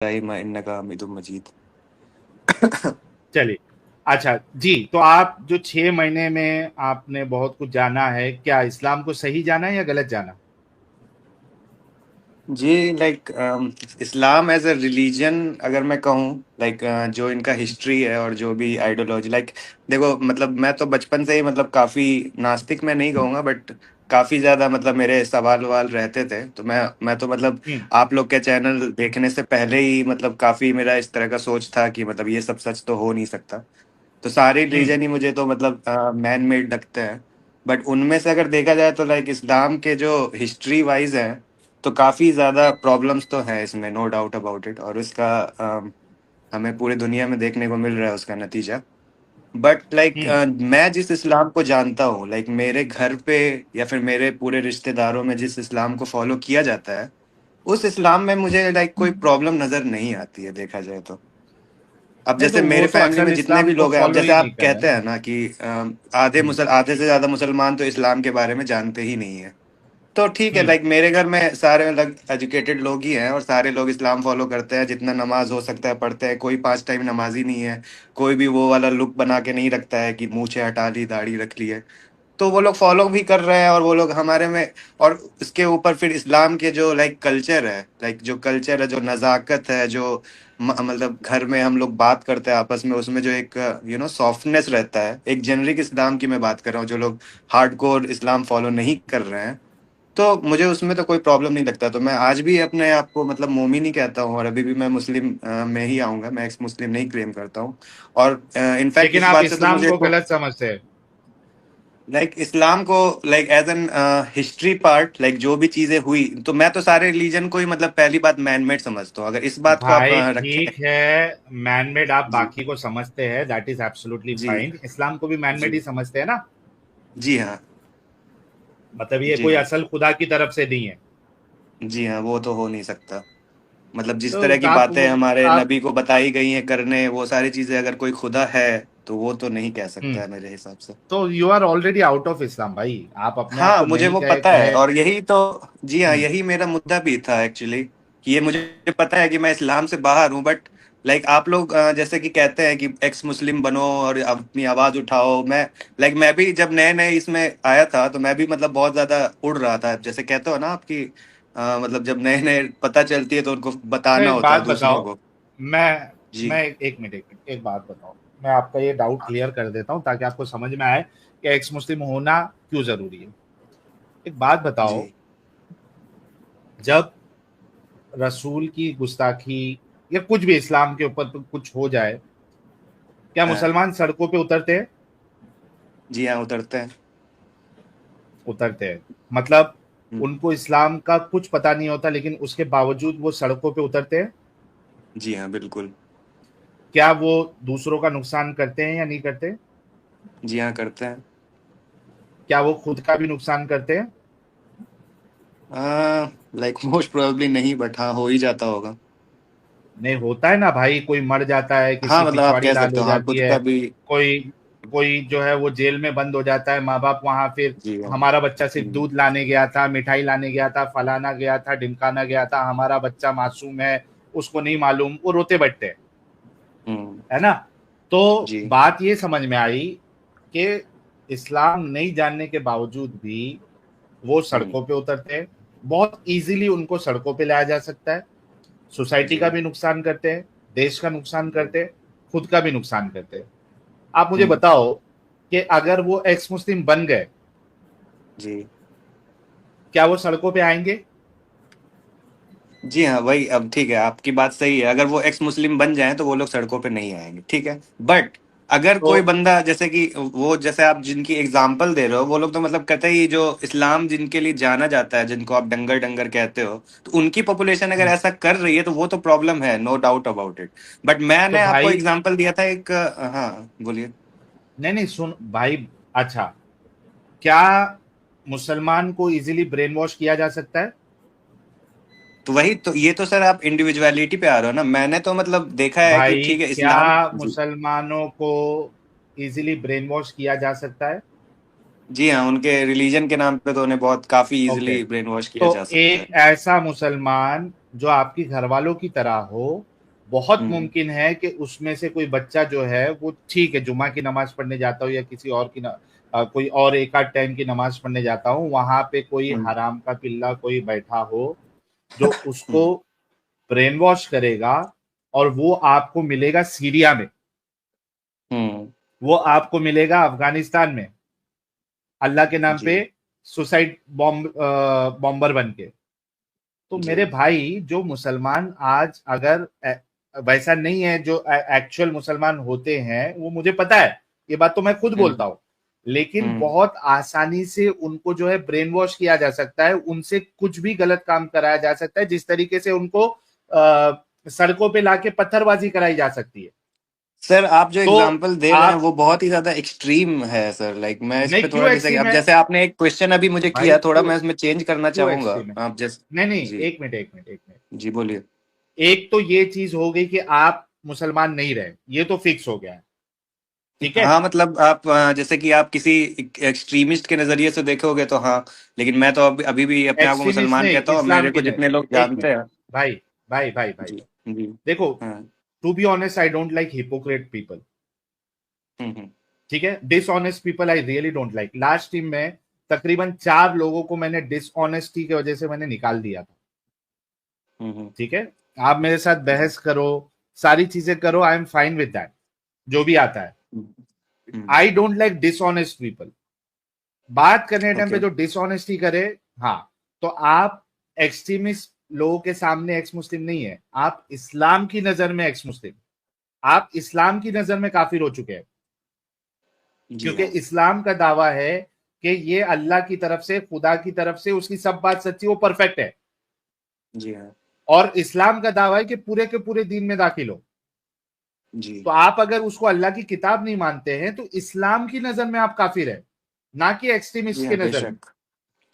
इन्नका हमीदुम मजीद। चलिए। अच्छा जी, तो आप जो 6 महीने में आपने बहुत कुछ जाना है, क्या इस्लाम को सही जाना है या गलत जाना? जी, like Islam as a religion अगर मैं कहूँ, लाइक जो इनका हिस्ट्री है और जो भी आइडियोलॉजी, लाइक देखो, मतलब मैं तो बचपन से ही, मतलब काफ़ी नास्तिक मैं नहीं कहूँगा, बट काफ़ी ज़्यादा, मतलब मेरे सवाल ववाल रहते थे। तो मैं तो मतलब हम्म। आप लोग के चैनल देखने से पहले ही, मतलब काफ़ी मेरा इस तरह का सोच था कि मतलब ये सब सच तो हो नहीं सकता। तो सारे हम्म। रिलीजन ही मुझे तो मतलब मैन मेड लगते हैं। बट उनमें से अगर देखा जाए तो लाइक इस्लाम के जो हिस्ट्री वाइज है, तो काफ़ी ज़्यादा प्रॉब्लम्स तो है इसमें, नो डाउट अबाउट इट। और उसका हमें पूरी दुनिया में देखने को मिल रहा है उसका नतीजा। बट लाइक हम्म। मैं जिस इस्लाम को जानता हूँ, लाइक मेरे घर पे या फिर मेरे पूरे रिश्तेदारों में जिस इस्लाम को फॉलो किया जाता है, उस इस्लाम में मुझे लाइक कोई प्रज्ञान नज़र नहीं आती है, देखा जाए तो। अब नहीं, जैसे तो वो मेरे तो फैमिली असल में जितने इस्लाम भी को लोग हैं, अब फॉलो जैसे ही नहीं आप कर रहे कहते ना। हैं ना कि हम्म। आधे से ज्यादा मुसलमान तो इस्लाम के बारे में जानते ही नहीं है। तो ठीक है, हम्म। लाइक मेरे घर में सारे मतलब एजुकेटेड लोग ही हैं और सारे लोग इस्लाम फॉलो करते हैं, जितना नमाज हो सकता है पढ़ते हैं। कोई 5 टाइम नमाजी नहीं है। कोई भी वो वाला लुक बना के नहीं रखता है कि मूछें हटा ली, दाढ़ी रख ली है। तो वो लोग फॉलो भी कर रहे हैं और वो लोग हमारे में। और उसके ऊपर फिर इस्लाम के जो लाइक कल्चर है, लाइक जो कल्चर है, जो नज़ाकत है, जो मतलब घर में हम लोग बात करते हैं आपस में, उसमें जो एक सॉफ्टनेस रहता है, एक जेनरिक इस्लाम की मैं बात कर रहा हूँ, जो लोग हार्डकोर इस्लाम फॉलो नहीं कर रहे हैं। तो मुझे उसमें तो कोई प्रॉब्लम नहीं लगता। तो मैं आज भी अपने आप को मतलब मोमिन ही कहता हूँ और अभी भी मैं मुस्लिम में ही आऊँगा। मैं एक्स मुस्लिम नहीं क्लेम करता हूँ। और इनफैक्ट लेकिन इस आप बात से तो इस्लाम मुझे को गलत समझते हैं। लाइक इस्लाम को like as an history part, like जो भी चीजें हुई, तो मैं तो सारे रिलीजन को ही मतलब पहली बात मैन मेड समझता हूँ, अगर इस बात को आप भाई रखें। ठीक है, मैनमेड आप जी। बाकी को समझते हैं, दैट इज एब्सोल्युटली जी। फाइन। इस्लाम को भी मैनमेड जी। ही समझते हैं ना। जी हाँ। मतलब ये जी कोई हाँ। असल खुदा की तरफ से नहीं है। जी हाँ, वो तो हो नहीं सकता। मतलब जिस तरह तो की बातें हमारे आप नबी को बताई गई हैं करने, वो सारी चीजें, अगर कोई खुदा है तो वो तो नहीं कह सकता हम्म। है मेरे हिसाब से। तो you are already out of Islam भाई। आप अपने आप हाँ, को मुझे नहीं वो कहे पता है कहे। और यही तो। जी हाँ, हम्म। यही मेरा मुद्दा भी था एक्चुअली, कि ये मुझे पता है कि मैं इस्लाम से बाहर हूँ। बट लाइक आप लोग जैसे कि कहते हैं कि एक्स मुस्लिम बनो और अपनी आवाज उठाओ। मैं भी जब नए नए इसमें आया था, तो मैं भी मतलब बहुत ज्यादा उड़ रहा था, जैसे कहते हो ना आपकी मतलब जब नए नए पता चलती है तो उनको तो बताना एक होता है बात दूसरों बताओ। को। मैं जी। मैं एक मिनट एक बात बताओ। मैं आपका ये डाउट क्लियर कर देता हूँ ताकि आपको समझ में आए कि एक्स मुस्लिम होना क्यों जरूरी है। एक बात जी। बताओ। जब रसूल की गुस्ताखी या कुछ भी इस्लाम के ऊपर तो कुछ हो जाए, क्या हाँ। मुसलमान सड़कों पे उतरते हैं? जी हाँ, उतरते हैं। उतरते हैं। मतलब हम्म। उनको इस्लाम का कुछ पता नहीं होता लेकिन उसके बावजूद वो सड़कों पे उतरते हैं। जी हाँ, बिल्कुल। क्या वो दूसरों का नुकसान करते हैं या नहीं करते? जी हाँ, करते हैं। क्या वो खुद का भी नुकसान करते हैं? लाइक मोस्ट प्रोबेबली नहीं, बट हाँ, हो ही जाता होगा। नहीं, होता है ना भाई, कोई मर जाता है, हाँ, किसी मतलब आप पिछवाड़ी कह लाल सकते हो हो, हाँ, जाती खुद है। का भी। कोई कोई जो है वो जेल में बंद हो जाता है, माँ बाप वहां फिर जी हाँ। हमारा बच्चा सिर्फ हम्म। दूध लाने गया था, मिठाई लाने गया था, फलाना गया था, ढिमकाना गया था, हमारा बच्चा मासूम है, उसको नहीं मालूम, वो रोते बैठते हैं। हम्म। है ना? तो जी। बात ये समझ में आई कि इस्लाम नहीं जानने के बावजूद भी वो हम्म। सड़कों पे उतरते हैं। बहुत इजीली उनको सड़कों पे लाया जा सकता है। सोसाइटी जी। का भी नुकसान करते हैं, देश का नुकसान जी। करते हैं, खुद का भी नुकसान करते हैं। आप मुझे हम्म। बताओ कि अगर वो एक्स मुस्लिम बन गए, जी। क्या वो सड़कों पे आएंगे? जी हाँ, वही, अब ठीक है, आपकी बात सही है, अगर वो एक्स मुस्लिम बन जाएं तो वो लोग सड़कों पे नहीं आएंगे, ठीक है। बट अगर तो कोई बंदा, जैसे कि वो, जैसे आप जिनकी एग्जाम्पल दे रहे हो, वो लोग तो मतलब कहते ही, जो इस्लाम जिनके लिए जाना जाता है, जिनको आप डंगर डंगर कहते हो, तो उनकी पॉपुलेशन अगर ऐसा कर रही है तो वो तो प्रॉब्लम है, no doubt about it. But तो मैंने आपको भाई, एग्जाम्पल दिया था एक हाँ, बोलिए। नहीं नहीं, सुन भाई। अच्छा, क्या मुसलमान को इजीली ब्रेन वॉश किया जा सकता है? तो वही तो, ये तो सर आप इंडिविजुअलिटी पे आ रहे हो ना। मैंने तो मतलब देखा है कि भाई ठीक है, क्या इस्लाम। जी। मुसलमानों को इजीली ब्रेन वॉश किया जा सकता है? जी हाँ, उनके रिलीजन के नाम पे तो उन्हें बहुत काफी ओके। इजीली ब्रेन वॉश किया तो जा सकता है। एक ऐसा मुसलमान जो आपकी घर वालों की तरह हो, बहुत मुमकिन है कि उसमें से कोई बच्चा जो है वो ठीक है, जुमा की नमाज पढ़ने जाता हो या किसी और की कोई और एक आध टाइम की नमाज पढ़ने जाता हूँ, वहां पे कोई हराम का पिल्ला कोई बैठा हो जो उसको ब्रेन वॉश करेगा, और वो आपको मिलेगा सीरिया में, वो आपको मिलेगा अफगानिस्तान में, अल्लाह के नाम पे जी। सुसाइड बॉम्बर बन के। तो जी। मेरे भाई, जो मुसलमान आज अगर वैसा नहीं है, जो एक्चुअल मुसलमान होते हैं, वो मुझे पता है, ये बात तो मैं खुद बोलता हूं, लेकिन हम्म। बहुत आसानी से उनको जो है ब्रेन वॉश किया जा सकता है, उनसे कुछ भी गलत काम कराया जा सकता है, जिस तरीके से उनको सड़कों पे लाके पत्थरबाजी कराई जा सकती है। सर आप जो तो एग्जांपल दे रहे हैं आप, वो बहुत ही ज्यादा एक्सट्रीम है सर। लाइक मैं इस नहीं पे क्यों थोड़ा डिसएग्री, एक्सट्रीम अब है जैसे आपने एक क्वेश्चन अभी मुझे भाई, किया, थोड़ा क्यों मैं इसमें चेंज करना क्यों चाहूंगा। एक्सट्रीम है? आप जैसे, नहीं नहीं, जी। एक मिनट एक मिनट एक मिनट। जी बोलिए। एक तो ये चीज हो गई कि आप मुसलमान नहीं रहे, ये तो फिक्स हो गया है, ठीक है। हाँ मतलब आप जैसे कि आप किसी एक्सट्रीमिस्ट के नजरिए से देखोगे तो हाँ, लेकिन मैं तो अभी भी अपने आप को एक्सट्रीमिस्ट मुसलमान नहीं, कहता हूँ। इस्लाम मेरे की को नहीं। जितने लोग एक जानते मिनट हैं। भाई, भाई जी। जी। देखो, हाँ। To be honest I don't like hypocrite people, hmm. ठीक है। Dishonest people I really don't like. Last team में तकरीबन 4 लोगों को मैंने डिसऑनेस्टी की वजह से मैंने निकाल दिया था, हम्म। ठीक है। आप मेरे साथ बहस करो, सारी चीजें करो, I am fine with that, जो भी आता है। आई डोंट लाइक डिसऑनेस्ट पीपल। बात करने टाइम पे ओके। जो डिसऑनेस्टी करे, हाँ, तो आप एक्सट्रीमिस्ट लोगों के सामने एक्स मुस्लिम नहीं है, आप इस्लाम की नजर में एक्स मुस्लिम, आप इस्लाम की नजर में काफिर हो चुके हैं, जी क्योंकि हाँ। इस्लाम का दावा है कि ये अल्लाह की तरफ से, खुदा की तरफ से, उसकी सब बात सच्ची, वो परफेक्ट है। जी हाँ। और इस्लाम का दावा है कि पूरे के पूरे दीन में दाखिल हो। जी। तो आप अगर उसको अल्लाह की किताब नहीं मानते हैं, तो इस्लाम की नजर में आप काफिर है, ना कि जी एक्सट्रीमिस्ट की हाँ, नजर में।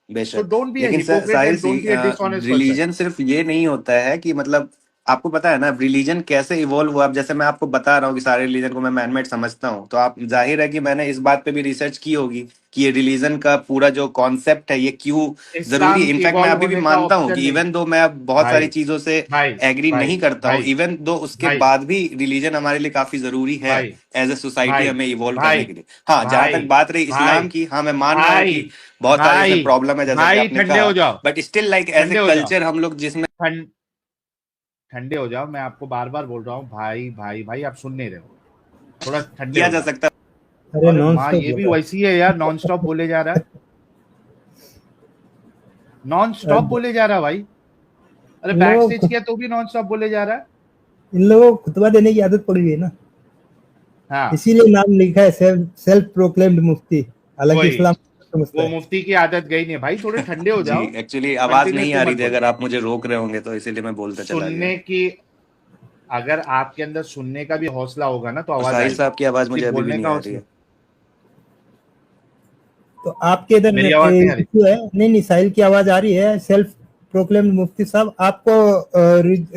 बेशक। तो बेशक। डोंट बी अ लेकिन hypocrite Sahil and see, don't be a dishonest person. Religion सिर्फ ये नहीं होता है कि मतलब, आपको पता है ना रिलीजन कैसे इवॉल्व हुआ। अब जैसे मैं आपको बता रहा हूँ कि सारे रिलीजन को मैं मैनमेड समझता हूँ, तो आप जाहिर है कि मैंने इस बात पे भी रिसर्च की होगी कि ये रिलीजन का पूरा जो कॉन्सेप्ट है ये क्यों जरूरी है। इस्लाम इनफैक्ट मैं इवॉल्व अभी भी होने का मानता हूँ ऑप्शन कि नहीं। इवन दो मैं अब बहुत सारी भाई चीजों से भाई एग्री भाई नहीं करता हूँ, भाई इवन दो उसके भाई बाद भी रिलीजन हमारे लिए काफी जरूरी है भाई एज ए सोसाइटी भाई हमें इवॉल्व करने भाई के लिए। हाँ, जहां भाई तक बात रही भाई इस्लाम की, हाँ मैं मान रहा हूँ भाई कि बहुत सारे इसमें भाई प्रॉब्लम है जैसा कि भाई आपने ठंडे कहा। हो जाओ, but still like as a ठंडे हो जाओ, कल्चर हम लोग जिसमें ठंड ठंडे हो जाओ, मैं आपको बार बार बोल रहा हूँ, भाई भाई भाई, आप सुन नहीं रहे हो, थोड़ा ठंडे किया हो जा जाओ। सकता अरे अरे नॉन माँ, स्टॉप ये बोल भी रहा वैसी है यार, नॉन स्टॉप बोले जा रहा है, नॉन है। स्टॉप बोले जा रहा है भाई। अरे इन बैक लोगों स्टेज को किया तो भी नॉन स्टॉप बोले जा रहा है। इन लोगों को खुतबा देने की आदत पड़ी हुई है ना, हाँ, इसीलिए नाम लिखा है सेल्फ प्रोक्लेम्ड मुफ्ती। हालांकि वही, इस्लाम समझता वो है। मुफ्ती की आदत गई नहीं भाई, थोड़े ठंडे हो जी। जाओ, एक्चुअली आवाज नहीं कंटिन्यूअसली आ रही मत थी, बोलो। अगर आप मुझे रोक रहे होंगे तो इसीलिए मैं बोलता चला गया। सुनने की, अगर आपके अंदर सुनने का भी हौसला होगा ना, तो और आवाज साहिल आएगी, साहब की आवाज मुझे सिर्फ अभी भी बोलने नहीं का आ रही हौसला। है। तो आपके इधर मेरी आवाज नहीं आ रही? इशू है? नहीं नहीं, साहिल की आवाज आ रही है। सेल्फ प्रोक्लेम्ड मुफ्ती साहब, आपको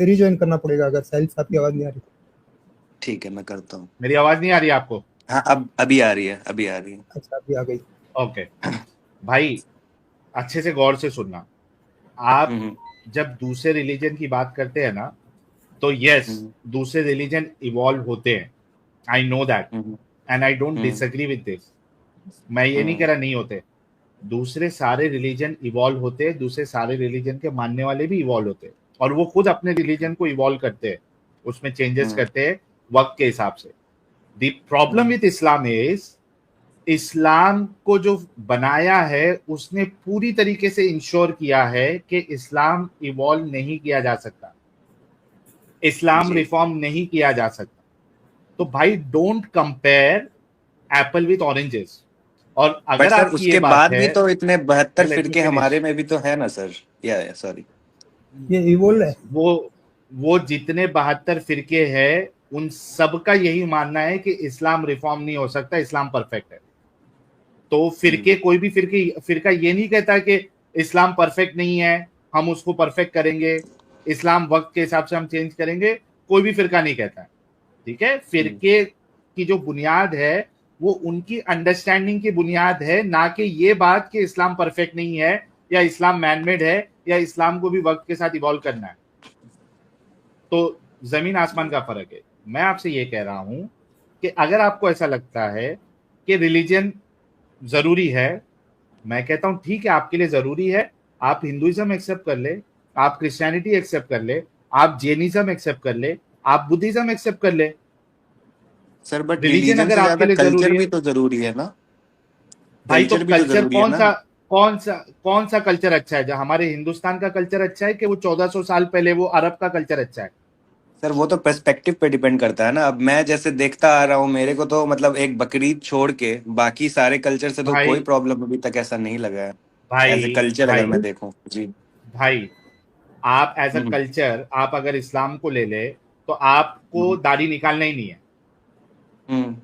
रिज्वाइन करना पड़ेगा अगर साहिल साहब की आवाज नहीं आ रही। ठीक है, मैं करता हूँ। मेरी आवाज नहीं आ रही आपको? हाँ, अब अभी आ रही है, अभी आ रही है। अच्छा, अभी आ गई। ओके भाई, अच्छे से गौर से सुनना। आप हम्म। जब दूसरे रिलीजन की बात करते हैं ना, तो यस, हम्म। दूसरे रिलीजन इवॉल्व होते हैं, I know that, hmm. And I don't hmm. Disagree with this. मैं ये नहीं हम्म। कह रहा नहीं होते, दूसरे सारे रिलीजन इवॉल्व होते हैं, दूसरे सारे रिलीजन के मानने वाले भी इवॉल्व होते हैं, और वो खुद अपने रिलीजन को इवॉल्व करते हैं, उसमें चेंजेस हम्म। करते हैं वक्त के हिसाब से। The problem hmm. With Islam is, Islam को जो बनाया है उसने पूरी तरीके से इंश्योर किया है कि इस्लाम इवॉल्व नहीं किया जा सकता, इस्लाम जी। रिफॉर्म नहीं किया जा सकता। तो भाई, don't compare Apple with oranges. और बट अगर सर आपकी ये उसके बात बाद है, भी तो इतने 72 लेट मी फिरके हमारे फिनिश। में भी तो है ना सर। या सॉरी। ये इवोल्व है। वो जितने 72 फिरके हैं, उन सबका यही मानना है कि इस्लाम रिफॉर्म नहीं हो सकता, इस्लाम परफेक्ट है। तो फिरके, कोई भी फिरका ये नहीं कहता कि इस्लाम परफेक्ट नहीं है, हम उसको परफेक्ट करेंगे, इस्लाम वक्त के हिसाब से हम चेंज करेंगे, कोई भी फिरका नहीं कहता है, ठीक है। फिरके की जो बुनियाद है, वो उनकी अंडरस्टैंडिंग की बुनियाद है, ना कि ये बात कि इस्लाम परफेक्ट नहीं है, या इस्लाम मैनमेड है, या इस्लाम को भी वक्त के साथ इवॉल्व करना है। तो जमीन आसमान का फर्क है। मैं आपसे ये कह रहा हूं कि अगर आपको ऐसा लगता है कि रिलीजन जरूरी है, मैं कहता हूं ठीक है, आपके लिए जरूरी है। आप हिंदुइज्म एक्सेप्ट कर ले, आप क्रिश्चियनिटी एक्सेप्ट कर ले, आप जैनिज्म एक्सेप्ट कर ले, आप बुद्धिज्म एक्सेप्ट कर ले। सर बट रिलीजन रिलीजन अगर से आपके ज्यादा लिए कल्चर जरूरी है, भी तो जरूरी है ना। भाई तो कल्चर भी तो कल्चर जरूरी है ना। कौन सा कल्चर अच्छा है? जो हमारे हिंदुस्तान का कल्चर अच्छा है कि वो 1400 साल पहले वो अरब का कल्चर अच्छा है? सर वो तो पर्सपेक्टिव पे डिपेंड करता है ना। अब मैं जैसे देखता आ रहा हूँ, मेरे को तो मतलब एक बकरीद छोड़ के बाकी सारे कल्चर से तो कोई भाई प्रॉब्लम अभी तक ऐसा नहीं लगा है। एज ए भाई कल्चर अगर भाई मैं देखूं जी। भाई, आप एज अ हम्म कल्चर, आप अगर इस्लाम को ले ले तो आपको हम्म दाढ़ी निकालना ही नहीं है। हम्म।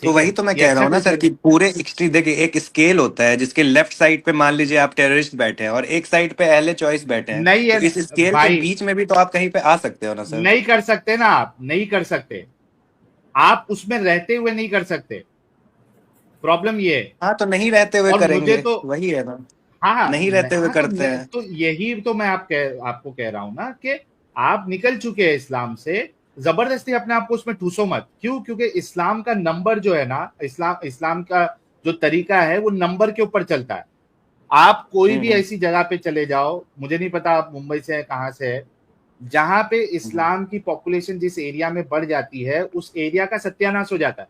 तो ठीक वही है, तो मैं ये कह रहा अच्छा हूँ ना सर कल्चर कि है। पूरे एक्सट्रीम देखिए, एक स्केल होता है जिसके लेफ्ट साइड पे मान लीजिए आप टेररिस्ट बैठे हैं और एक साइड पे अहले चॉइस बैठे हैं। नहीं तो है इस स्केल के भाई, बीच में भी तो आप कहीं पे आ सकते हो ना सर। नहीं कर सकते ना, आप नहीं कर सकते, आप उसमें रहते हुए नहीं कर सकते। प्रॉब्लम ये है। हाँ तो नहीं रहते हुए और मुझे करेंगे, तो, वही है ना। हाँ नहीं रहते हुए हाँ, करते हैं। तो यही तो मैं आपको कह रहा हूं ना कि आप निकल चुके हैं इस्लाम से, जबरदस्ती अपने आप को उसमें ठूसो मत। क्यों? क्योंकि इस्लाम का नंबर जो है ना, इस्लाम का जो तरीका है वो नंबर के ऊपर चलता है। आप कोई भी हम्म ऐसी जगह पे चले जाओ, मुझे नहीं पता आप मुंबई से है कहां से है, जहां पे हम्म इस्लाम की पॉपुलेशन जिस एरिया में बढ़ जाती है उस एरिया का सत्यानाश हो जाता है।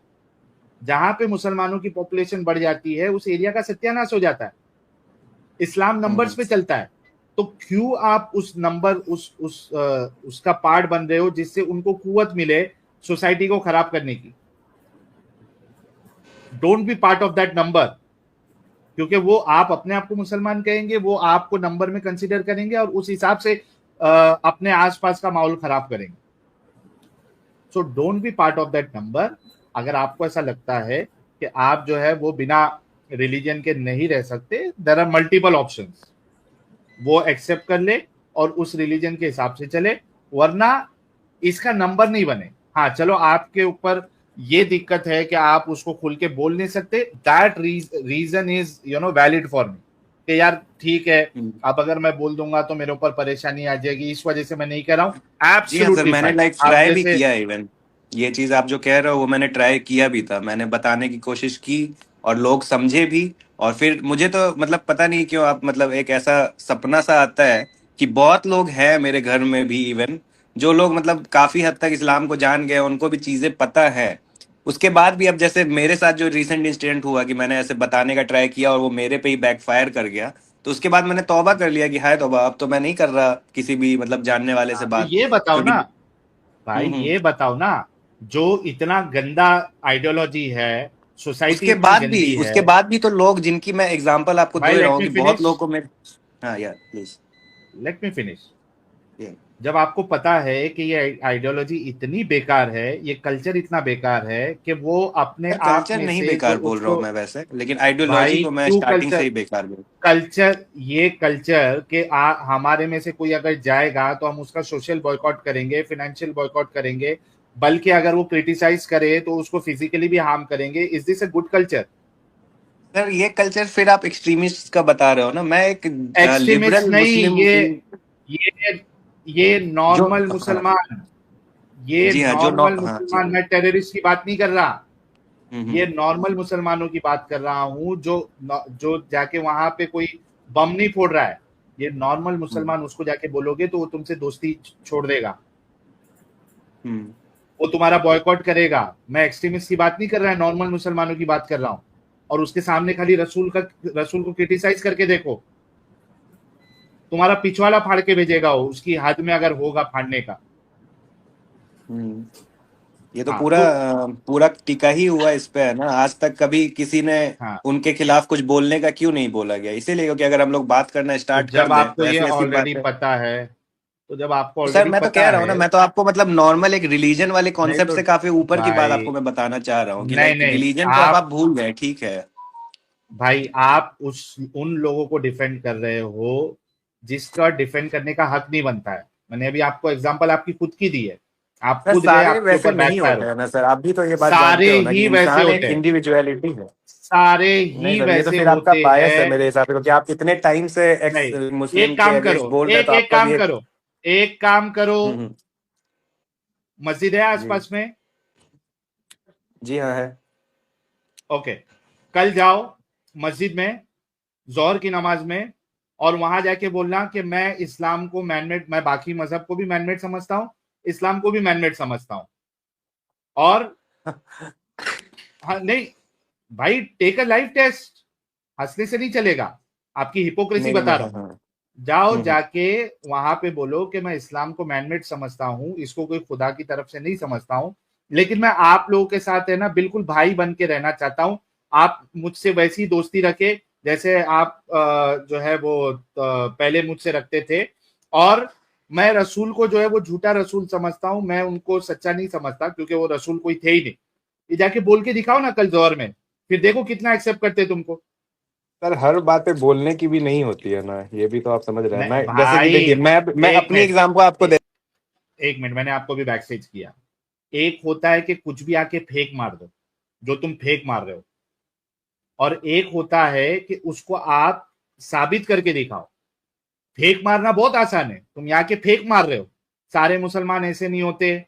जहां पे मुसलमानों की पॉपुलेशन बढ़ जाती है उस एरिया का सत्यानाश हो जाता है। इस्लाम हम्म। नंबर्स पे चलता है। तो क्यों आप उस नंबर उसका पार्ट बन रहे हो जिससे उनको कुवत मिले सोसाइटी को खराब करने की? Don't be part of that number. क्योंकि वो, आप अपने आप को मुसलमान कहेंगे, वो आपको नंबर में कंसीडर करेंगे और उस हिसाब से अपने आसपास का माहौल खराब करेंगे। सो don't be part of that number. अगर आपको ऐसा लगता है कि आप जो है वो बिना रिलीजन के नहीं रह सकते, देर आर मल्टीपल ऑप्शंस, वो एक्सेप्ट कर ले और उस रिलीजन के हिसाब से चले, वरना इसका नंबर नहीं बने। हाँ चलो, आपके ऊपर ये दिक्कत है कि आप उसको खुल के बोल नहीं सकते, that reason is valid for me, कि यार ठीक है, हम्म। अब अगर मैं बोल दूंगा तो मेरे ऊपर परेशानी आ जाएगी, इस वजह से मैं नहीं कर रहा हूं। जी हाँ सर, एब्सोल्युटली मैंने फाइन। लाइक आप ट्राई भी जैसे, किया इवन। ये चीज आप जो कह रहे हो वो मैंने ट्राई किया भी था, मैंने बताने की कोशिश की और लोग समझे भी। और फिर मुझे तो मतलब पता नहीं क्यों आप मतलब एक ऐसा सपना सा आता है कि बहुत लोग हैं मेरे घर में भी इवन, जो लोग मतलब काफी हद तक इस्लाम को जान गए, उनको भी चीजें पता है। उसके बाद भी अब जैसे मेरे साथ जो रिसेंट इंसिडेंट हुआ कि मैंने ऐसे बताने का ट्राई किया और वो मेरे पे ही बैकफायर कर गया, तो उसके बाद मैंने तौबा कर लिया कि हाय तौबा, अब तो मैं नहीं कर रहा किसी भी मतलब जानने वाले से हाँ, तो बात। ये बताओ क्योंकि ना भाई, हम्म। ये बताओ ना, जो इतना गंदा आइडियोलॉजी है, सोसाइटी उसके इतनी बाद भी गंदी है। उसके बाद भी तो लोग जिनकी मैं एग्जांपल आपको भाई दे रहा लेट हूँ मी कि बहुत फिनिश, लोगों को मैं। हाँ यार प्लीज। Let me finish. जब आपको पता है कि ये आइडियोलॉजी इतनी बेकार है, ये कल्चर इतना बेकार है कि वो अपने सर आप कल्चर में नहीं से जो बेकार बोल रहा हूँ उसको, मैं वैसे, लेकिन आइडियोलॉजी भाई को मैं क्यों स्टार्टिंग से कल्चर, ही बेकार बोल। ये कल्चर के हमारे में से कोई अगर जाएगा तो हम उसका सोशल बॉयकॉट करेंगे, फाइनेंशियल बॉयकॉट करेंगे, बल्कि अगर वो क्रिटिसाइज करे तो उसको फिजिकली भी हार्म करेंगे। Is this a good culture? Sir ये कल्चर फिर आप एक्सट्रीमिस्ट का बता रहे हो ना, मैं एक एक्सट्रीमिस्ट लिबरल नहीं, मुस्लिम ये ये जो नॉर्मल हाँ। मुसलमान, ये जी हाँ जो नो नॉर्मल हाँ जी। मुसलमान, मैं टेररिस्ट की बात नहीं कर रहा, ये हम्म। नॉर्मल मुसलमानों की बात कर रहा हूं, जो जो जाके वहां पे कोई बम नहीं फोड़ रहा है। ये नॉर्मल हम्म मुसलमान, उसको जाके बोलोगे तो वो तुमसे दोस्ती छोड़ देगा, हम्म। वो तुम्हारा बॉयकॉट करेगा। मैं एक्सट्रीमिस्ट की बात नहीं कर रहा है, नॉर्मल मुसलमानों की बात कर रहा हूं। और उसके सामने खाली रसूल को क्रिटिसाइज करके देखो, तुम्हारा पिछवाड़ा फाड़ के भेजेगा वो, उसकी हद में अगर होगा फाड़ने का। हम्म। ये तो हाँ पूरा तो, पूरा टिका ही हुआ इस पे है ना। आज तक कभी किसी ने हाँ उनके खिलाफ कुछ बोलने का क्यों नहीं बोला गया, इसीलिए क्योंकि अगर हम लोग बात करना तो स्टार्ट कर जब दें आपको तो ये ऐसी ऐसी ऑलरेडी बातें। पता है, तो जब आपको तो सर ऑलरेडी मैं तो कह पता रहा हूँ ना, है, मैं तो आपको मतलब नॉर्मल एक रिलीजन वाले नहीं कॉन्सेप्ट तो से काफी ऊपर की बात भाई, आपको मैं बताना चाह रहा हूँ कि नहीं लाइक नहीं, रिलीजन तो अब आप आप, भूल गए, ठीक है। भाई आप उन लोगों को डिफेंड कर रहे हो जिसका डिफेंड करने का हक नहीं बनता है। मैंने अभी आपको एग्जांपल आपकी खुद की दी है, आप सर खुद गए, सारे आपके वैसे ऊपर नहीं बैकफायर होते हो। हैं ना सर, आप भी तो ये बात सारे जानते हो ना कि ही वैसे इंसान होते एक हैं, इंडिविजुअलिटी है। सारे नहीं ही सर, ये तो वैसे फिर आपका होते बायस है हैं। मेरे हिसाब से, क्योंकि आप इतने टाइम से एक्स नहीं, मुस्लिम एक के काम करो, अगेंस्ट बोल रहे हैं, तो एक आपका भी काम एक। करो, एक काम करो, मस्जिद है जी आसपास में? जी हाँ है। ओके, कल जाओ मस्जिद में जोहर की नमाज में, और वहां जाके बोलना कि मैं इस्लाम को मैनमेड, मैं बाकी मजहब को भी मैनमेड समझता हूं, इस्लाम को भी मैनमेड समझता हूं। और हाँ नहीं भाई, टेक अ लाइफ टेस्ट, हंसने से नहीं चलेगा, आपकी हिपोक्रेसी नहीं नहीं बता मैं रहा हाँ हूं। हाँ। जाओ हम्म जाके वहां पे बोलो कि मैं इस्लाम को मैनमेड समझता हूं, इसको कोई खुदा की तरफ से नहीं समझता हूं, लेकिन मैं आप लोगों के साथ है ना बिल्कुल भाई बन के रहना चाहता हूं। आप मुझसे वैसी दोस्ती रखे जैसे आप जो है वो पहले मुझसे रखते थे। और मैं रसूल को जो है वो झूठा रसूल समझता हूं, मैं उनको सच्चा नहीं समझता, क्योंकि वो रसूल कोई थे ही नहीं। ये जाके बोल के दिखाओ ना कल जोहर में, फिर देखो कितना एक्सेप्ट करते तुमको। सर, हर बात पे बोलने की भी नहीं होती है ना, ये भी तो आप समझ रहे हैं। मैं जैसे कि भाई देखिए, मैं एक अपनी मिनट, एग्जाम को आपको दे। एक मिनट, मैंने आपको भी बैकस्टेज किया। एक होता है कि कुछ भी आके फेंक मार दो, जो तुम फेंक मार रहे हो, और एक होता है कि उसको आप साबित करके दिखाओ। फेंक मारना बहुत आसान है, तुम यहाँ के फेंक मार रहे हो, सारे मुसलमान ऐसे नहीं होते,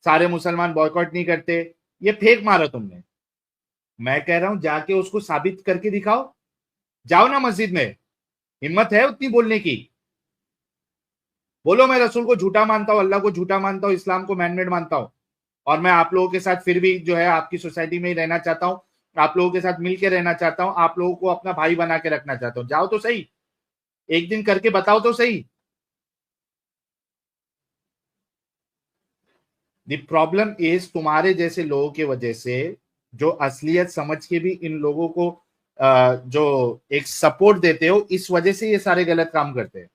सारे मुसलमान बॉयकॉट नहीं करते, ये फेंक मारा तुमने। मैं कह रहा हूं जाके उसको साबित करके दिखाओ। जाओ ना मस्जिद में, हिम्मत है उतनी बोलने की, बोलो मैं रसूल को झूठा मानता हूं, अल्लाह को झूठा मानता हूं, इस्लाम को मैनमेड मानता हूं, और मैं आप लोगों के साथ फिर भी जो है आपकी सोसाइटी में ही रहना चाहता हूं, आप लोगों के साथ मिलकर रहना चाहता हूं, आप लोगों को अपना भाई बना के रखना चाहता हूं। जाओ तो सही, एक दिन करके बताओ तो सही। द प्रॉब्लम इज तुम्हारे जैसे लोगों की वजह से, जो असलियत समझ के भी इन लोगों को जो एक सपोर्ट देते हो, इस वजह से ये सारे गलत काम करते हैं,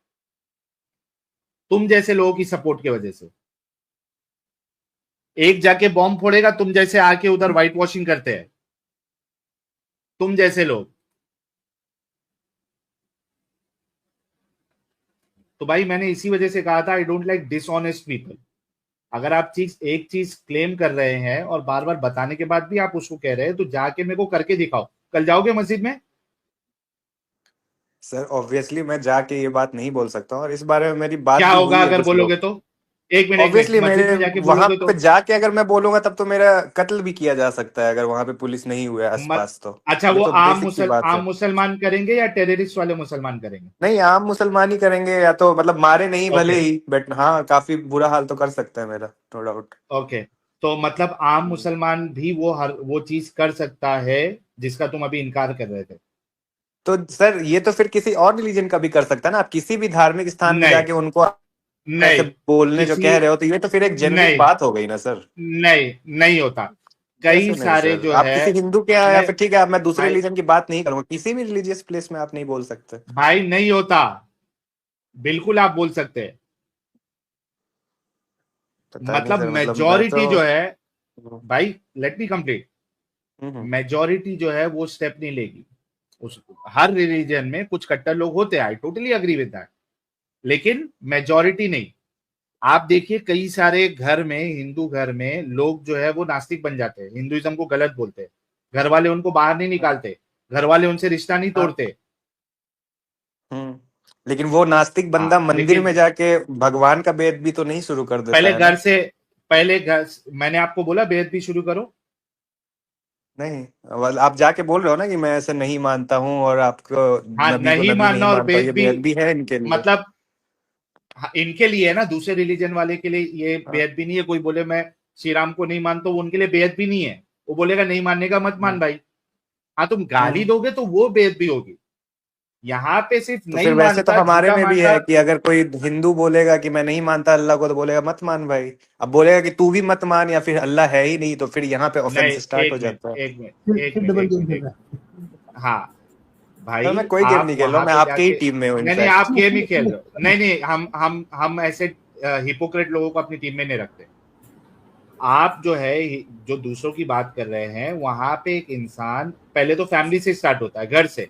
तुम जैसे लोगों की सपोर्ट की वजह से। एक जाके बॉम्ब फोड़ेगा, तुम जैसे आके उधर व्हाइट वॉशिंग करते हैं, तुम जैसे लोग। तो भाई मैंने इसी वजह से कहा था आई डोंट लाइक डिसऑनेस्ट पीपल। अगर आप एक चीज क्लेम कर रहे हैं और बार बार बताने के बाद भी आप उसको कह रहे हैं, तो जाके मेरे को करके दिखाओ। कल जाओगे मस्जिद में? सर ऑब्वियसली मैं जाके ये बात नहीं बोल सकता हूँ, और इस बारे में मेरी बात क्या भी होगा हुई है अगर कुछ बोलोगे लोग। तो? एक मिनट, ऑब्वियसली मस्जिद मेरे में जाके वहां बोलोगे पे तो? जाके अगर मैं बोलूंगा तब तो मेरा कत्ल भी किया जा सकता है, अगर वहां पे पुलिस नहीं हुआ है मत, आसपास तो। अच्छा, ये वो तो बेसिक सी बात आम है। मुसलमान करेंगे या टेररिस्ट वाले मुसलमान करेंगे? नहीं, आम मुसलमान ही करेंगे, या तो मतलब मारे नहीं भले ओके, ही, बट हाँ काफी बुरा हाल तो कर सकता है मेरा, नो डाउट। ओके, तो मतलब आम मुसलमान भी वो चीज कर सकता है जिसका तुम अभी इनकार कर रहे थे? तो सर ये तो फिर किसी और रिलीजन का भी कर सकता है ना, आप किसी भी धार्मिक स्थान पे नहीं, जाके उनको ऐसे नहीं, बोलने जो किसी, कह रहे हो, तो ये तो फिर एक जेनरिक नहीं, बात हो गई ना सर। नहीं, नहीं होता। कई कैसे नहीं सारे सर, जो आप है, किसी हिंदू के यहाँ, या नहीं फिर ठीक है आप, मैं दूसरे भाई, रिलीजन की बात नहीं करूंगा, किसी भी रिलीजियस प्लेस में आप नहीं बोल सकते। भाई नहीं होता, बिल्कुल आप बोल सकते हैं। पता नहीं मतलब सर, मतलब मैं तो। मेजॉरिटी जो है, भाई लेट मी कंप्लीट, हम्म मेजॉरिटी जो है वो स्टेप नहीं लेगी। उस हर रिलीजन में कुछ कट्टर लोग होते हैं, I totally agree with that, लेकिन मेजॉरिटी नहीं। आप देखिए कई सारे घर में, हिंदू घर में लोग जो है वो नास्तिक बन जाते हैं, हिंदुइज्म को गलत बोलते हैं, घर वाले उनको बाहर नहीं निकालते, घर वाले उनसे रिश्ता नहीं हाँ। तोड़ते। हम्म लेकिन वो नास्तिक बंदा हाँ, मंदिर में लेकिन जाके भगवान का वेद भी तो नहीं शुरू कर देता पहले है घर ना। से, पहले घर, मैंने आपको बोला बेद भी शुरू करो। नहीं, आप जाके बोल रहे हो ना कि मैं ऐसे नहीं मानता हूँ, और आपको हाँ, नबी को नहीं नबी नहीं मानना और मानता, ये बेद भी, वेद भी है इनके लिए। मतलब हाँ, इनके लिए है ना, दूसरे रिलीजन वाले के लिए ये हाँ। बेद भी नहीं है। कोई बोले मैं श्री राम को नहीं मानता, वो उनके लिए बेद भी नहीं है। वो बोलेगा नहीं मानने का मत मान हम्म भाई। हाँ, तुम गाली हम्म। दोगे तो वो बेद भी होगी। यहाँ पे सिर्फ तो फिर नहीं वैसे तो मानता, हमारे झूठा में भी मानता। है कि अगर कोई हिंदू बोलेगा कि मैं नहीं मानता अल्लाह को, तो बोलेगा मत मान भाई। अब बोलेगा कि तू भी मत मान, या फिर अल्लाह है ही नहीं, तो फिर यहाँ पे नहीं, ऑफेंस स्टार्ट हो एक मिनट, जाता है। एक मिनट, एक फिर मिनट, डबल एक गेम मिनट, खेल एक रहा मिनट। हाँ सर भाई, मैं कोई गेम आप नहीं खेल रहा वहां हूँ, मैं पे आपके ही जाके, टीम में हूँ नहीं नहीं, इनफैक्ट। आप गेम ही खेल रहे हो। नहीं नहीं, हम ऐसे हिपोक्रेट लोगों को अपनी टीम में नहीं रखते। आप जो है, जो दूसरों की बात कर रहे हैं, वहां पे एक इंसान पहले तो फैमिली से स्टार्ट होता है, घर से।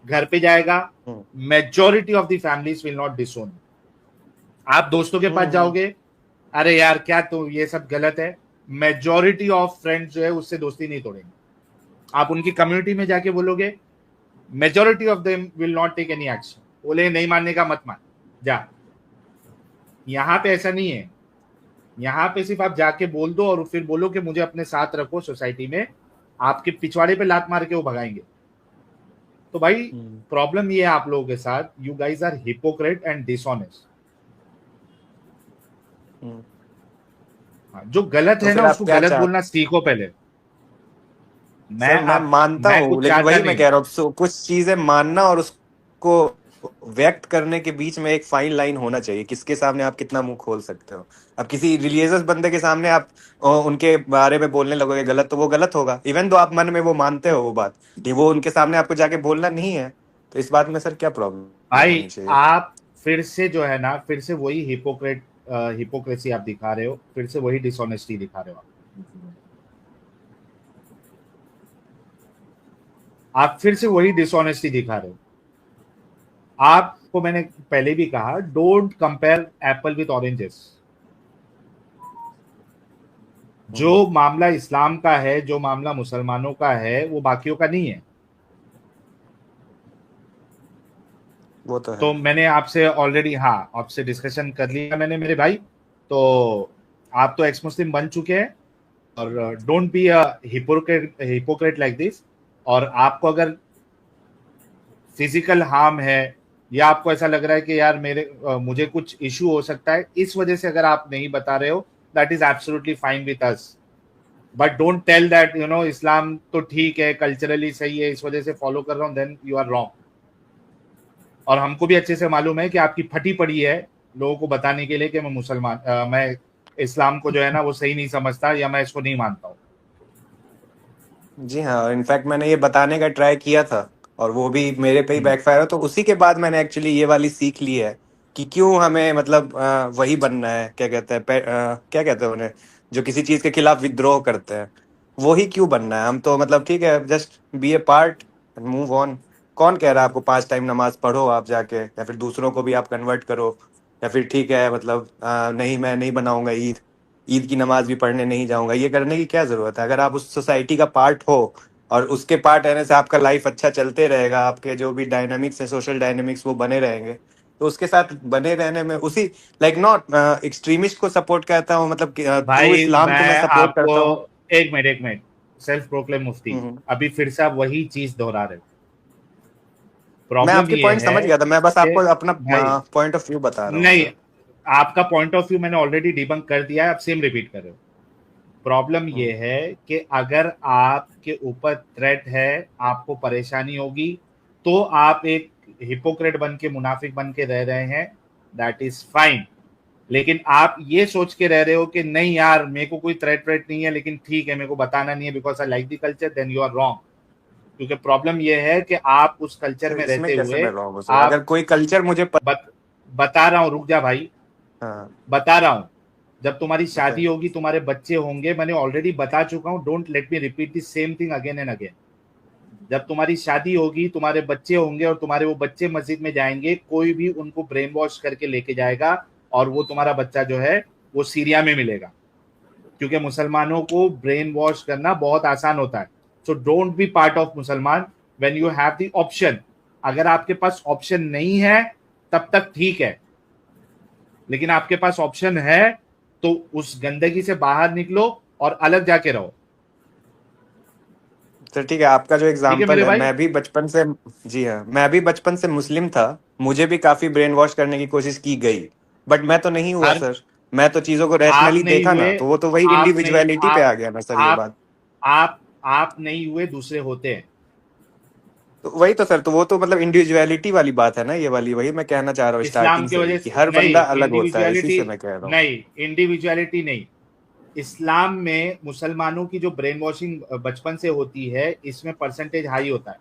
घर पे जाएगा, hmm majority of the families will not disown. आप दोस्तों के पास हम्म। जाओगे, अरे यार क्या तो ये सब गलत है, मेजोरिटी ऑफ फ्रेंड्स जो है उससे दोस्ती नहीं तोड़ेंगे। आप उनकी कम्युनिटी में जाके बोलोगे, majority of them will not take any action, बोले नहीं मानने का मत मान, जा। यहाँ पे ऐसा नहीं है। यहाँ पे सिर्फ आप जाके बोल दो और फिर बोलो कि मुझे अपने साथ रखो सोसाइटी में, आपके पिछवाड़े पे लात मार के वो भगाएंगे। तो भाई हम्म, प्रॉब्लम ये है आप लोगों के साथ, you guys are hypocrite and dishonest. Hmm. जो गलत तो है फिर ना आप उसको क्या गलत चाहते? बोलना सीखो पहले। सर मैं मानता मैं हूँ, कुछ लेकिन चाहता वही मैं नहीं। कह रहा हूँ, कुछ चीजें मानना और उसको व्यक्त करने के बीच में एक फाइन लाइन होना चाहिए। किसके सामने आप कितना मुंह खोल सकते हो? अब किसी रिलीजियस बंदे के सामने आप उनके बारे में बोलने लगोगे गलत, तो वो गलत होगा, इवन तो आप मन में वो मानते हो वो बात, नहीं वो उनके सामने आपको जाके बोलना नहीं है। तो इस बात में सर क्या प्रॉब्लम भाई होनी चाहिए? आप फिर से जो है ना, फिर से वही हिपोक्रेसी आप दिखा रहे हो, फिर से वही डिसऑनेस्टी दिखा रहे हो आप फिर से वही डिसऑनेस्टी दिखा रहे हो। आपको मैंने पहले भी कहा, don't compare Apple with oranges. जो हम्म, मामला इस्लाम का है, जो मामला मुसलमानों का है, वो बाकियों का नहीं है। वो तो है। तो मैंने आपसे ऑलरेडी, हाँ, आपसे डिस्कशन कर लिया मैंने मेरे भाई। तो आप तो एक्स मुस्लिम बन चुके हैं, और don't be a hypocrite like this. और आपको अगर फिजिकल हार्म है, या आपको ऐसा लग रहा है कि यार मुझे कुछ इशू हो सकता है, इस वजह से अगर आप नहीं बता रहे हो, that is absolutely fine with us. But don't tell that Islam तो ठीक है, कल्चरली सही है, इस वजह से फॉलो कर रहा हूं, देन यू आर रॉन्ग। और हमको भी अच्छे से मालूम है कि आपकी फटी पड़ी है लोगों को बताने के लिए कि मैं इस्लाम को जो है ना वो सही नहीं समझता, या मैं इसको नहीं मानता हूँ। जी हाँ, इनफैक्ट मैंने ये बताने का ट्राई किया था, और वो भी मेरे पे ही हम्म। बैकफायर हो, तो उसी के बाद मैंने एक्चुअली ये वाली सीख ली है कि क्यों हमें मतलब वही बनना है, क्या कहते हैं क्या कहते हैं उन्हें, जो किसी चीज के खिलाफ विद्रोह करते हैं, वही क्यों बनना है? हम तो मतलब ठीक है, just be A part and move on. कौन कह रहा है आपको 5 टाइम नमाज पढ़ो आप जाके, या फिर दूसरों को भी आप कन्वर्ट करो, या फिर ठीक है मतलब नहीं मैं नहीं बनाऊंगा ईद, ईद की नमाज भी पढ़ने नहीं जाऊंगा, ये करने की क्या जरूरत है? अगर आप उस सोसाइटी का पार्ट हो और उसके पार्ट रहने से आपका लाइफ अच्छा चलते रहेगा, आपके जो भी डायनामिक्स है, सोशल डायनामिक्स, वो बने रहेंगे, तो उसके साथ बने रहने में उसी, लाइक नॉट एक्सट्रीमिस्ट को सपोर्ट करता हूँ, मतलब थ्रू भाई इस्लाम को मैं मैं सपोर्ट आपको, करता हूँ। एक मिनट, सेल्फ प्रोक्लेम मुफ्ती, हम्म। अभी फिर से आप वही चीज दोहरा रहे हो। मैं प्रॉब्लम आपके ये पॉइंट है समझ गया था, मैं बस कि आपको अपना भाई, पॉइंट ऑफ व्यू बता रहा हूँ नहीं, सर। आपका पॉइंट ऑफ व्यू मैंने ऑलरेडी डिबंक कर दिया है, आप सेम रिपीट कर रहे हो। प्रॉब्लम ये हम्म, है कि अगर आपके ऊपर थ्रेट है, आपको परेशानी होगी, तो आप एक हिपोक्रेट बन के, मुनाफिक बन के रह रहे हैं, दैट इज फाइन। लेकिन आप ये सोच के रह रहे हो कि नहीं यार मेरे को कोई थ्रेट व्रेट नहीं है, लेकिन ठीक है मेरे को बताना नहीं है because I like the culture, then you are wrong. क्योंकि प्रॉब्लम ये है कि आप उस कल्चर सर में इसमें रहते कैसे हुए, मैं रहा हूँ सर? आप अगर कोई कल्चर मुझे बत, बता रहा हूं, रुक जा भाई, हाँ, बता रहा हूं। जब तुम्हारी शादी बताइए। होगी, तुम्हारे बच्चे होंगे, मैंने ऑलरेडी बता चुका हूं, don't let me repeat the same thing again and again. जब तुम्हारी शादी होगी, तुम्हारे बच्चे होंगे, और तुम्हारे वो बच्चे मस्जिद में जाएंगे, कोई भी उनको ब्रेन वॉश करके लेके जाएगा, और वो तुम्हारा बच्चा जो है वो सीरिया में मिलेगा। क्योंकि मुसलमानों को ब्रेन वॉश करना बहुत आसान होता है। So don't be part of मुसलमान when you have the option. अगर आपके पास ऑप्शन नहीं है तब तक ठीक है, लेकिन आपके पास ऑप्शन है तो उस गंदगी से बाहर निकलो और अलग जाके रहो। तो ठीक है, आपका जो ठीक है एग्जाम्पल मेरे है, भाई। मैं भी बचपन से, जी हाँ, मैं भी बचपन से मुस्लिम था, मुझे भी काफी ब्रेन वॉश करने की कोशिश की गई, बट मैं तो नहीं हुआ हर सर। मैं तो चीजों को आप रैशनली नहीं देखा हुए, ना, तो वो तो वही आप नहीं, इंडिविजुअलिटी पे आ गया ना सर, ये आप बात। आप आप नहीं हुए, दूसरे होते हैं। तो वही तो सर, तो वो तो मतलब इंडिविजुअलिटी वाली बात है ना, ये वाली, वही मैं कहना चाह रहा हूँ इस्लाम स्टार्टिंग की से ही, वजह कि से हर नहीं, बंदा अलग होता है, इसी इंडिविजुअलिटी से मैं कह रहा हूँ। नहीं, इंडिविजुअलिटी नहीं। इस्लाम में मुसलमानों की जो ब्रेन वॉशिंग बचपन से होती है, इसमें परसेंटेज हाई होता है।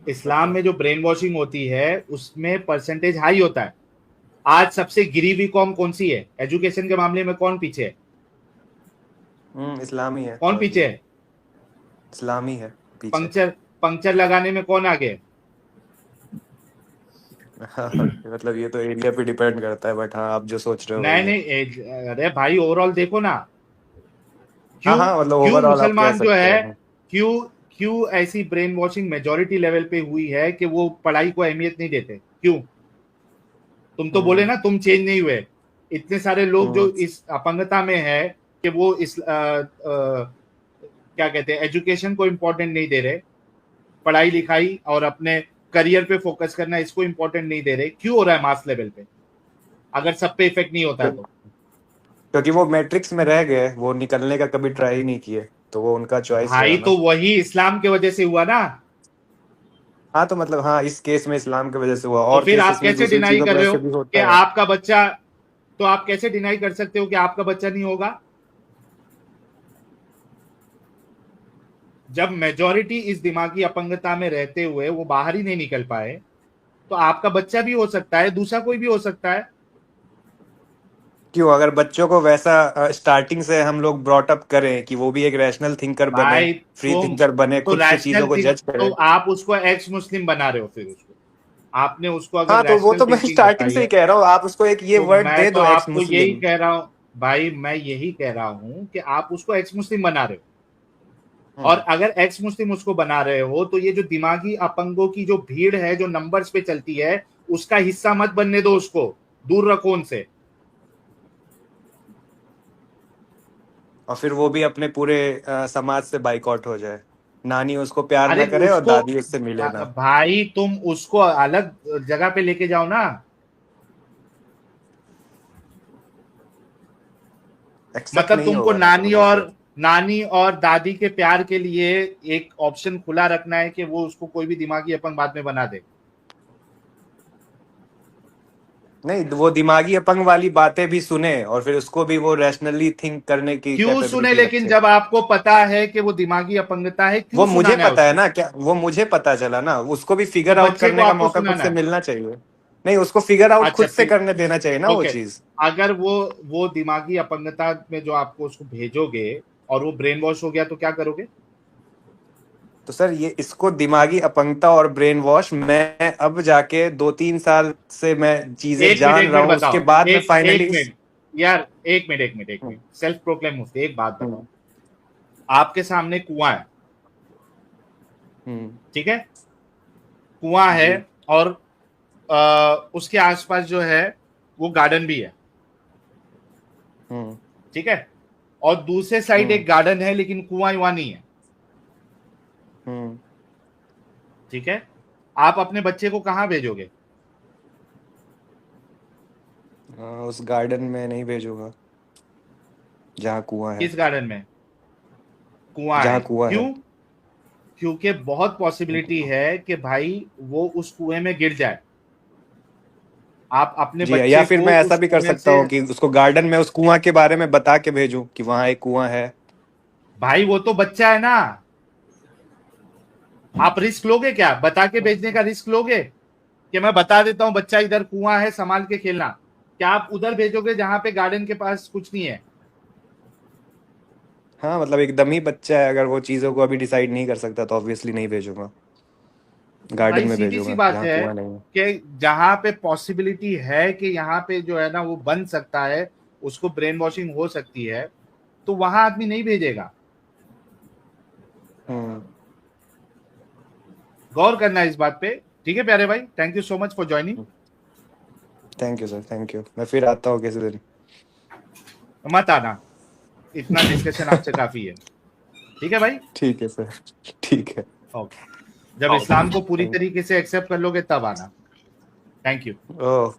इस्लाम अच्छा। में जो ब्रेन वॉशिंग होती है उसमें परसेंटेज हाई होता है। आज सबसे गिरी हुई कौम कौन सी है एजुकेशन के मामले में? कौन पीछे है? इस्लामी है, कौन समझ पीछे गया। है? इस्लामी है पीछे। पंक्चर पंक्चर लगाने में कौन आगे है? मतलब ये तो एरिया पे डिपेंड करता है, बट हाँ, आप जो सोच रहे हो वही नहीं है। नहीं, अरे भाई ओवरऑल देखो ना। हाँ क्यों हाँ, मतलब क्यों ओवरऑल आप कह मुसलमान जो सकते है, हैं। क्यों क्यों ऐसी ब्रेन वॉशिंग मेजोरिटी लेवल पे हुई है कि वो पढ़ाई को अहमियत नहीं देते? क्यों? तुम तो बोले ना तुम चेंज नहीं हुए। इतने सारे लोग जो हम्म। इस अपंगता में है कि वो इस क्या कहते हैं, एजुकेशन को इम्पोर्टेंट नहीं दे रहे, पढ़ाई लिखाई और अपने करियर पे फोकस करना इसको इम्पोर्टेंट नहीं दे रहे। क्यों हो रहा है मास लेवल पे, अगर सब पे इफेक्ट नहीं होता है तो? क्योंकि वो मैट्रिक्स में रह गए, वो निकलने का कभी ट्राई ही नहीं किए, तो वो उनका चॉइस भाई रहा ना। तो वही इस्लाम के वजह से हुआ ना। हाँ तो मतलब हाँ, इस केस में इस्लाम की वजह से हुआ, तो और फिर आप केसेस में कैसे दूसरी डिनाई चीजों कर पर रहे हो ऐसे भी कि होता है। आपका बच्चा, तो आप कैसे डिनाई कर सकते हो कि आपका बच्चा नहीं होगा? जब मेजॉरिटी इस दिमागी अपंगता में रहते हुए वो बाहर ही नहीं निकल पाए, तो आपका बच्चा भी हो सकता है, दूसरा कोई भी हो सकता है। क्यों, अगर बच्चों को वैसा स्टार्टिंग से हम लोग ब्रॉट अप करें कि वो भी एक रैशनल थिंकर बने, भाई फ्री तुम थिंकर बने, तो खुद से रैशनल चीजों को थिंक, जज तो करे। आप उसको एक्स मुस्लिम बना रहे हो। फिर उसको, आपने उसको अगर हाँ तो वो रैशनल तो मैं थिंकिंग स्टार्टिंग बताई से ही है, कह रहा हूँ, आप उसको एक ये तो वर्ड मैं दे तो दो, एक्स आपको यही मुस्लिम। कह रहा हूं। भाई मैं यही कह रहा हूं कि आप उसको एक्स मुस्लिम बना रहे हो, और हम्म। अगर एक्स मुस्लिम उसको बना रहे हो तो ये जो दिमागी अपंगों की जो भीड़ है जो नंबर्स पे चलती है, उसका हिस्सा मत बनने दो, उसको दूर रखो उनसे। और फिर वो भी अपने पूरे समाज से बाइकआउट हो जाए, नानी उसको प्यार अरे ना तो करे और उसको, दादी उससे मिले ना। भाई तुम उसको अलग जगह पे लेके जाओ ना। एक्सेप्ट मतलब नहीं तुमको होगा ना फिर वो फिर। नानी और दादी के प्यार के लिए एक ऑप्शन खुला रखना है कि वो उसको कोई भी दिमागी अपंग बाद में बना दे। नहीं, वो दिमागी अपंग वाली बातें भी सुने और फिर उसको भी वो रैशनली थिंक करने की क्यों सुने, कैपेबिलिटी लेकिन रखे। जब आपको पता है कि वो दिमागी अपंगता है, क्यों वो मुझे सुनाना है पता है उसको? ना, क्या वो मुझे पता चला ना, उसको भी तो फिगर आउट बच्चे को करने का आपको मौका खुद सुनाना से है। मिलना चाहिए। नहीं, उसको फिगर आउट अच्छा खुद से फिर, करने देना चाहिए ना वो ओके। चीज। अगर वो दिमागी अपंगता में जो आपको उसको भेजोगे और वो ब्रेन वॉश हो गया तो क्या करोगे? तो सर, ये इसको दिमागी अपंगता और ब्रेन वॉश, मैं अब जाके 2-3 साल से मैं चीजें जान एक रहा मिनट हूँ, उसके बताओ, बाद मैं एक फाइनली मिनट यार, एक हम्म। मिनट, सेल्फ प्रोक्लेम मुफ्ती, एक बात बताओ। हम्म। आपके सामने कुआं है, हम्म। ठीक है? कुआं है, जी। और उसके आसपास जो है वो गार्डन भी है, हम्म। ठीक है? और दूसरे साइड हम्म। एक गार्डन है लेकिन कुआं वहां नहीं है, हम्म। ठीक है? आप अपने बच्चे को कहां भेजोगे? हाँ, उस गार्डन में नहीं भेजूंगा जहाँ कुआं है। किस गार्डन में? कुआं है, जहाँ कुआं है। क्यों? क्योंकि बहुत पॉसिबिलिटी है कि भाई वो उस कुएं में गिर जाए। आप अपने जी, या बच्चे फिर को मैं ऐसा उस भी कर कुएं सकता से, हूँ कि उसको गार्डन में उस कुआं के बारे में बता के भेजूं कि वहां एक कुआं है। भाई वो तो बच्चा है ना। आप रिस्क लोगे क्या, बता के भेजने का रिस्क लोगे कि मैं बता देता हूं बच्चा इधर कुआं है, संभाल के खेलना? क्या आप उधर भेजोगे जहां पे गार्डन के पास कुछ नहीं है? हाँ मतलब एकदम ही बच्चा है, अगर वो चीजों को अभी डिसाइड नहीं कर सकता तो ऑब्वियसली नहीं भेजूंगा, तो गार्डन भाई में सीधी सी भेजूंगा बात जहाँ है कुआं नहीं है। कि जहां पे पॉसिबिलिटी है कि यहाँ पे जो है ना वो बन सकता है, उसको ब्रेन वॉशिंग हो सकती है, तो वहां आदमी नहीं भेजेगा। हम्म। गौर करना है इस बात पे। ठीक है प्यारे भाई, thank you so much for joining. Thank you sir, thank you, मैं फिर आता हूँ किसी दिन। मत आना, इतना डिस्कशन आपसे काफी है। ठीक है भाई, ठीक है सर। ठीक है। ओके। जब इस्लाम को पूरी थैंक तरीके से एक्सेप्ट कर लोगे तब आना। Thank you. ओह।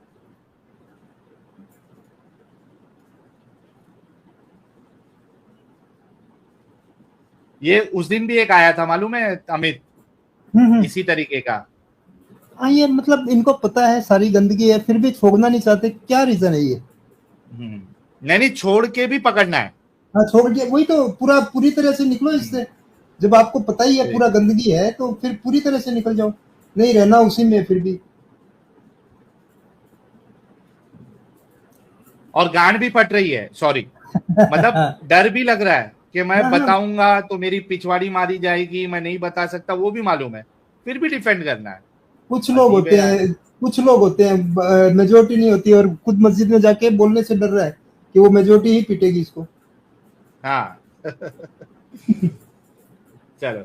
ये उस दिन भी एक आया था मालूम है अमित, हम्म। इसी तरीके का। हाँ, ये मतलब इनको पता है सारी गंदगी है फिर भी छोड़ना नहीं चाहते, क्या रीजन है ये? नहीं नहीं, छोड़ के भी पकड़ना है। हाँ, छोड़ के वही तो पूरी तरह से निकलो हम्म, इससे। जब आपको पता ही है ठीक। पूरा गंदगी है तो फिर पूरी तरह से निकल जाओ, नहीं रहना उसी में फिर भी। और गांड भी फट रही है, सॉरी, मतलब हाँ डर भी लग रहा है कि मैं हाँ, बताऊंगा तो मेरी पिछवाड़ी मारी जाएगी, मैं नहीं बता सकता, वो भी मालूम है, फिर भी डिफेंड करना है। कुछ लोग अजीब है होते यार। हैं, कुछ लोग होते हैं, मेजोरिटी नहीं होती और खुद मस्जिद में जाके बोलने से डर रहा है कि वो मेजोरिटी ही पीटेगी इसको। हाँ। चलो,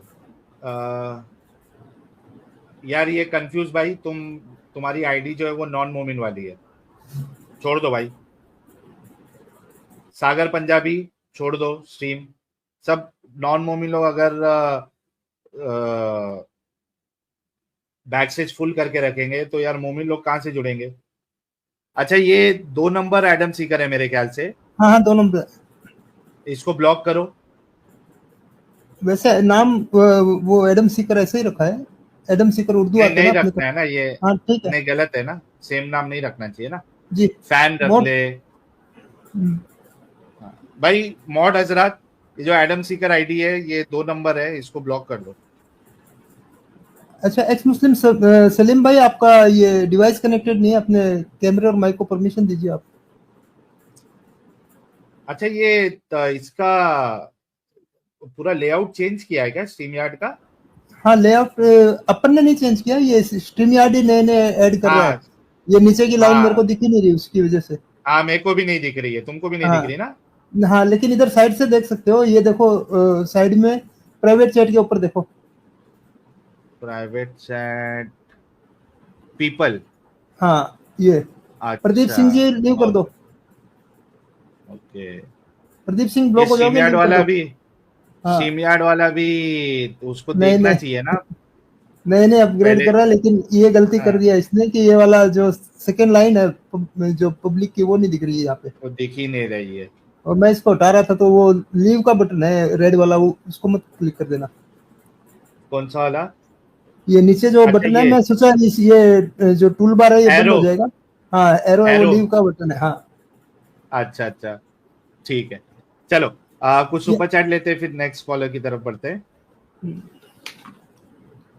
यार ये कंफ्यूज भाई, तुम्हारी आईडी जो है वो नॉन मोमिन वाली है। छोड़ दो भाई, सागर पंजाबी छोड़ दो स्ट्रीम। सब नॉन मोमी लोग अगर बैकस्टेज फुल करके रखेंगे तो यार मोमिन लोग कहां से जुड़ेंगे। अच्छा, ये 2 नंबर एडम सीकर है मेरे ख्याल से, हाँ हाँ, 2 नंबर। इसको ब्लॉक करो। वैसे नाम वो एडम सीकर ऐसे ही रखा है, एडम सीकर उर्दू नहीं आते हैं नहीं ना अपने को। रखना है ना ये, हाँ ठीक है नहीं गलत है ना, सेम नाम नहीं रखना चाहिए ना, जी। फैन रख मोड। ले। हाँ। भाई मॉड हजरात, ये जो एडम सीकर आईडी है ये 2 नंबर है, इसको ब्लॉक कर दो। अच्छा, एक्स मुस्लिम सलीम भाई, आपका ये डिवाइस कनेक्टेड नहीं है, अपने कैमरे और माइक को परमिशन दीजिए आप। अच्छा, ये इसका पूरा लेआउट चेंज किया है क्या स्ट्रीम यार्ड का? हाँ, लेआउट अपन ने नहीं चेंज किया, ये स्ट्रीम यार्ड ही नए नए ऐड कर रहा है। हाँ ये नीचे की लाइन मेरे को हाँ दिख ही नहीं रही उसकी वजह से। हाँ, मेरे को भी नहीं दिख रही है, तुमको भी नहीं दिख रही हाँ ना? हाँ, लेकिन इधर साइड से देख सकते हो, ये देखो साइड में प्राइवेट चैट के ऊपर देखो। प्राइवेट चैट पीपल, हाँ ये प्रदीप अच्छा सिंह जी लीव कर दो। ओके। प्रदीप सिंह ये ब्लॉक हो स्ट्रीम जाओगे, यार्ड लीव कर वाला दो। भी, हाँ स्ट्रीम यार्ड वाला भी उसको नहीं देखना नहीं, चाहिए ना नए नए अपग्रेड पहले। कर रहा है, लेकिन ये गलती कर हाँ, दिया इसने कि ये वाला जो सेकंड लाइन है जो पब्लिक की, वो नहीं दिख रही है यहाँ पे। वो दिख ही नहीं रही है। और मैं इसको हटा रहा था, तो वो लीव का बटन है रेड वाला, वो उसको मत क्लिक कर देना। कौन सा वाला? ये नीचे जो अच्छा बटन है, ये मैं सोचा ये जो टूल बार है ये बंद एरो, हो जाएगा। हाँ एरो है, वो एरो, लीव का बटन है। हाँ अच्छा अच्छा, ठीक है। चलो कुछ ये सुपर चैट लेते हैं, फिर नेक्स्ट कॉलर की तरफ बढ़ते हैं।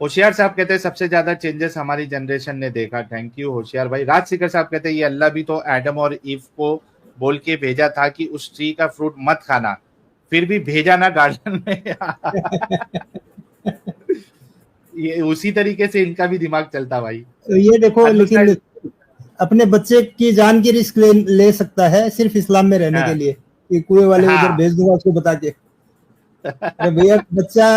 होशियार साहब कहते हैं सबसे ज्यादा चेंजेस हमारी जनरेशन ने देखा। थैंक यू होशियार भाई। राज सिकर साहब कहते हैं ये अल्लाह भी तो एडम और ईव को बोल के भेजा था कि उस ट्री का फ्रूट मत खाना, फिर भी भेजा ना गार्डन में। ये उसी तरीके से इनका भी दिमाग चलता भाई। ये देखो, अन्नू लेकिन साहब, अपने बच्चे की जान की रिस्क ले सकता है सिर्फ इस्लाम में रहने के हाँ लिए, कि कुएं वाले उधर हाँ। भेज दूंगा उसको बता के। अरे भैया, बच्चा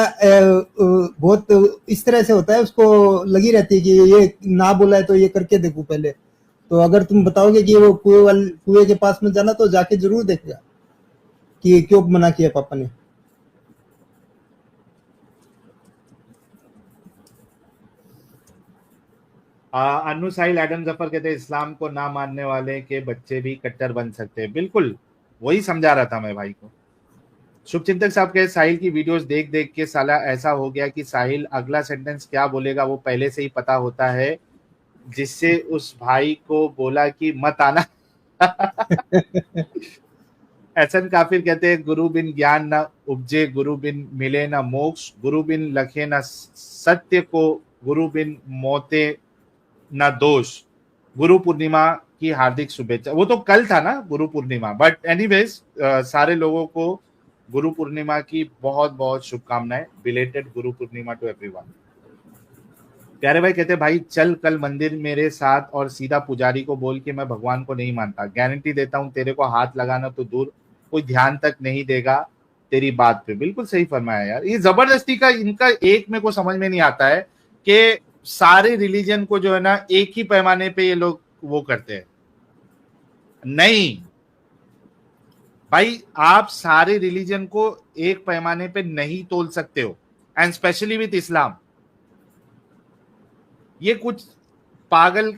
बहुत इस तरह से होता है, उसको लगी रहती है कि ये ना बोला है तो ये करके देखूं पहले। तो अगर तुम बताओगे कि वो कुएं के पास में जाना, तो जाके जरूर देखेगा कि क्यों मना किया पापा ने। अन्नू साहिल एडम जफर कहते हैं इस्लाम को ना मानने वाले के बच्चे भी कट्टर बन सकते हैं। बिल्कुल वही समझा रहा था मैं भाई को। शुभचिंतक साहब के साहिल की वीडियोस देख देख के साला ऐसा हो गया कि साहिल अगला सेंटेंस क्या बोलेगा वो पहले से ही पता होता है, जिससे उस भाई को बोला कि मत आना। एहसन काफिर कहते हैं गुरु बिन ज्ञान न उपजे, गुरु बिन मिले न मोक्ष, गुरु बिन लखे न सत्य को, गुरु बिन मोते न दोष। गुरु पूर्णिमा की हार्दिक शुभेच्छा। वो तो कल था ना गुरु पूर्णिमा, बट एनीवेज सारे लोगों को गुरु पूर्णिमा की बहुत बहुत शुभकामनाएं। Belated Guru Purnima to everyone. प्यारे भाई कहते भाई चल कल मंदिर मेरे साथ और सीधा पुजारी को बोल के मैं भगवान को नहीं मानता, गारंटी देता हूं तेरे को हाथ लगाना तो दूर कोई ध्यान तक नहीं देगा तेरी बात पे। बिल्कुल सही फरमाया यार। ये जबरदस्ती का इनका एक मेरे को समझ में नहीं आता है कि सारे रिलीजन को जो है ना एक ही पैमाने पे ये लोग वो करते हैं। नहीं भाई, आप सारे रिलीजन को एक पैमाने पे नहीं तोल सकते हो, एंड स्पेशली विथ इस्लाम। ये कुछ पागल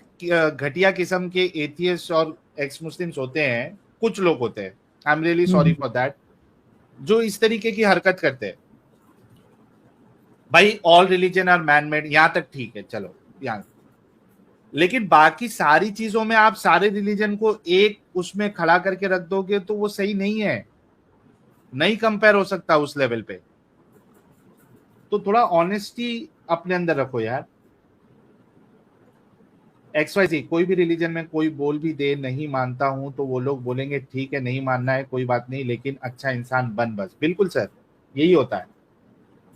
घटिया किस्म के एथियस्ट और एक्स मुस्लिम्स होते हैं, कुछ लोग होते हैं, I am really sorry for that, जो इस तरीके की हरकत करते हैं। भाई all religion are man made, यहां तक ठीक है, चलो यहां, लेकिन बाकी सारी चीजों में आप सारे रिलीजन को एक उसमें खड़ा करके रख दोगे तो वो सही नहीं है, नहीं कंपेयर हो सकता उस लेवल पे। तो थोड़ा ऑनेस्टी अपने अंदर रखो यार। XYZ कोई भी रिलीजन में कोई बोल भी दे नहीं मानता हूं तो वो लोग बोलेंगे ठीक है नहीं मानना है कोई बात नहीं, लेकिन अच्छा इंसान बन बस। बिल्कुल सर, यही होता है।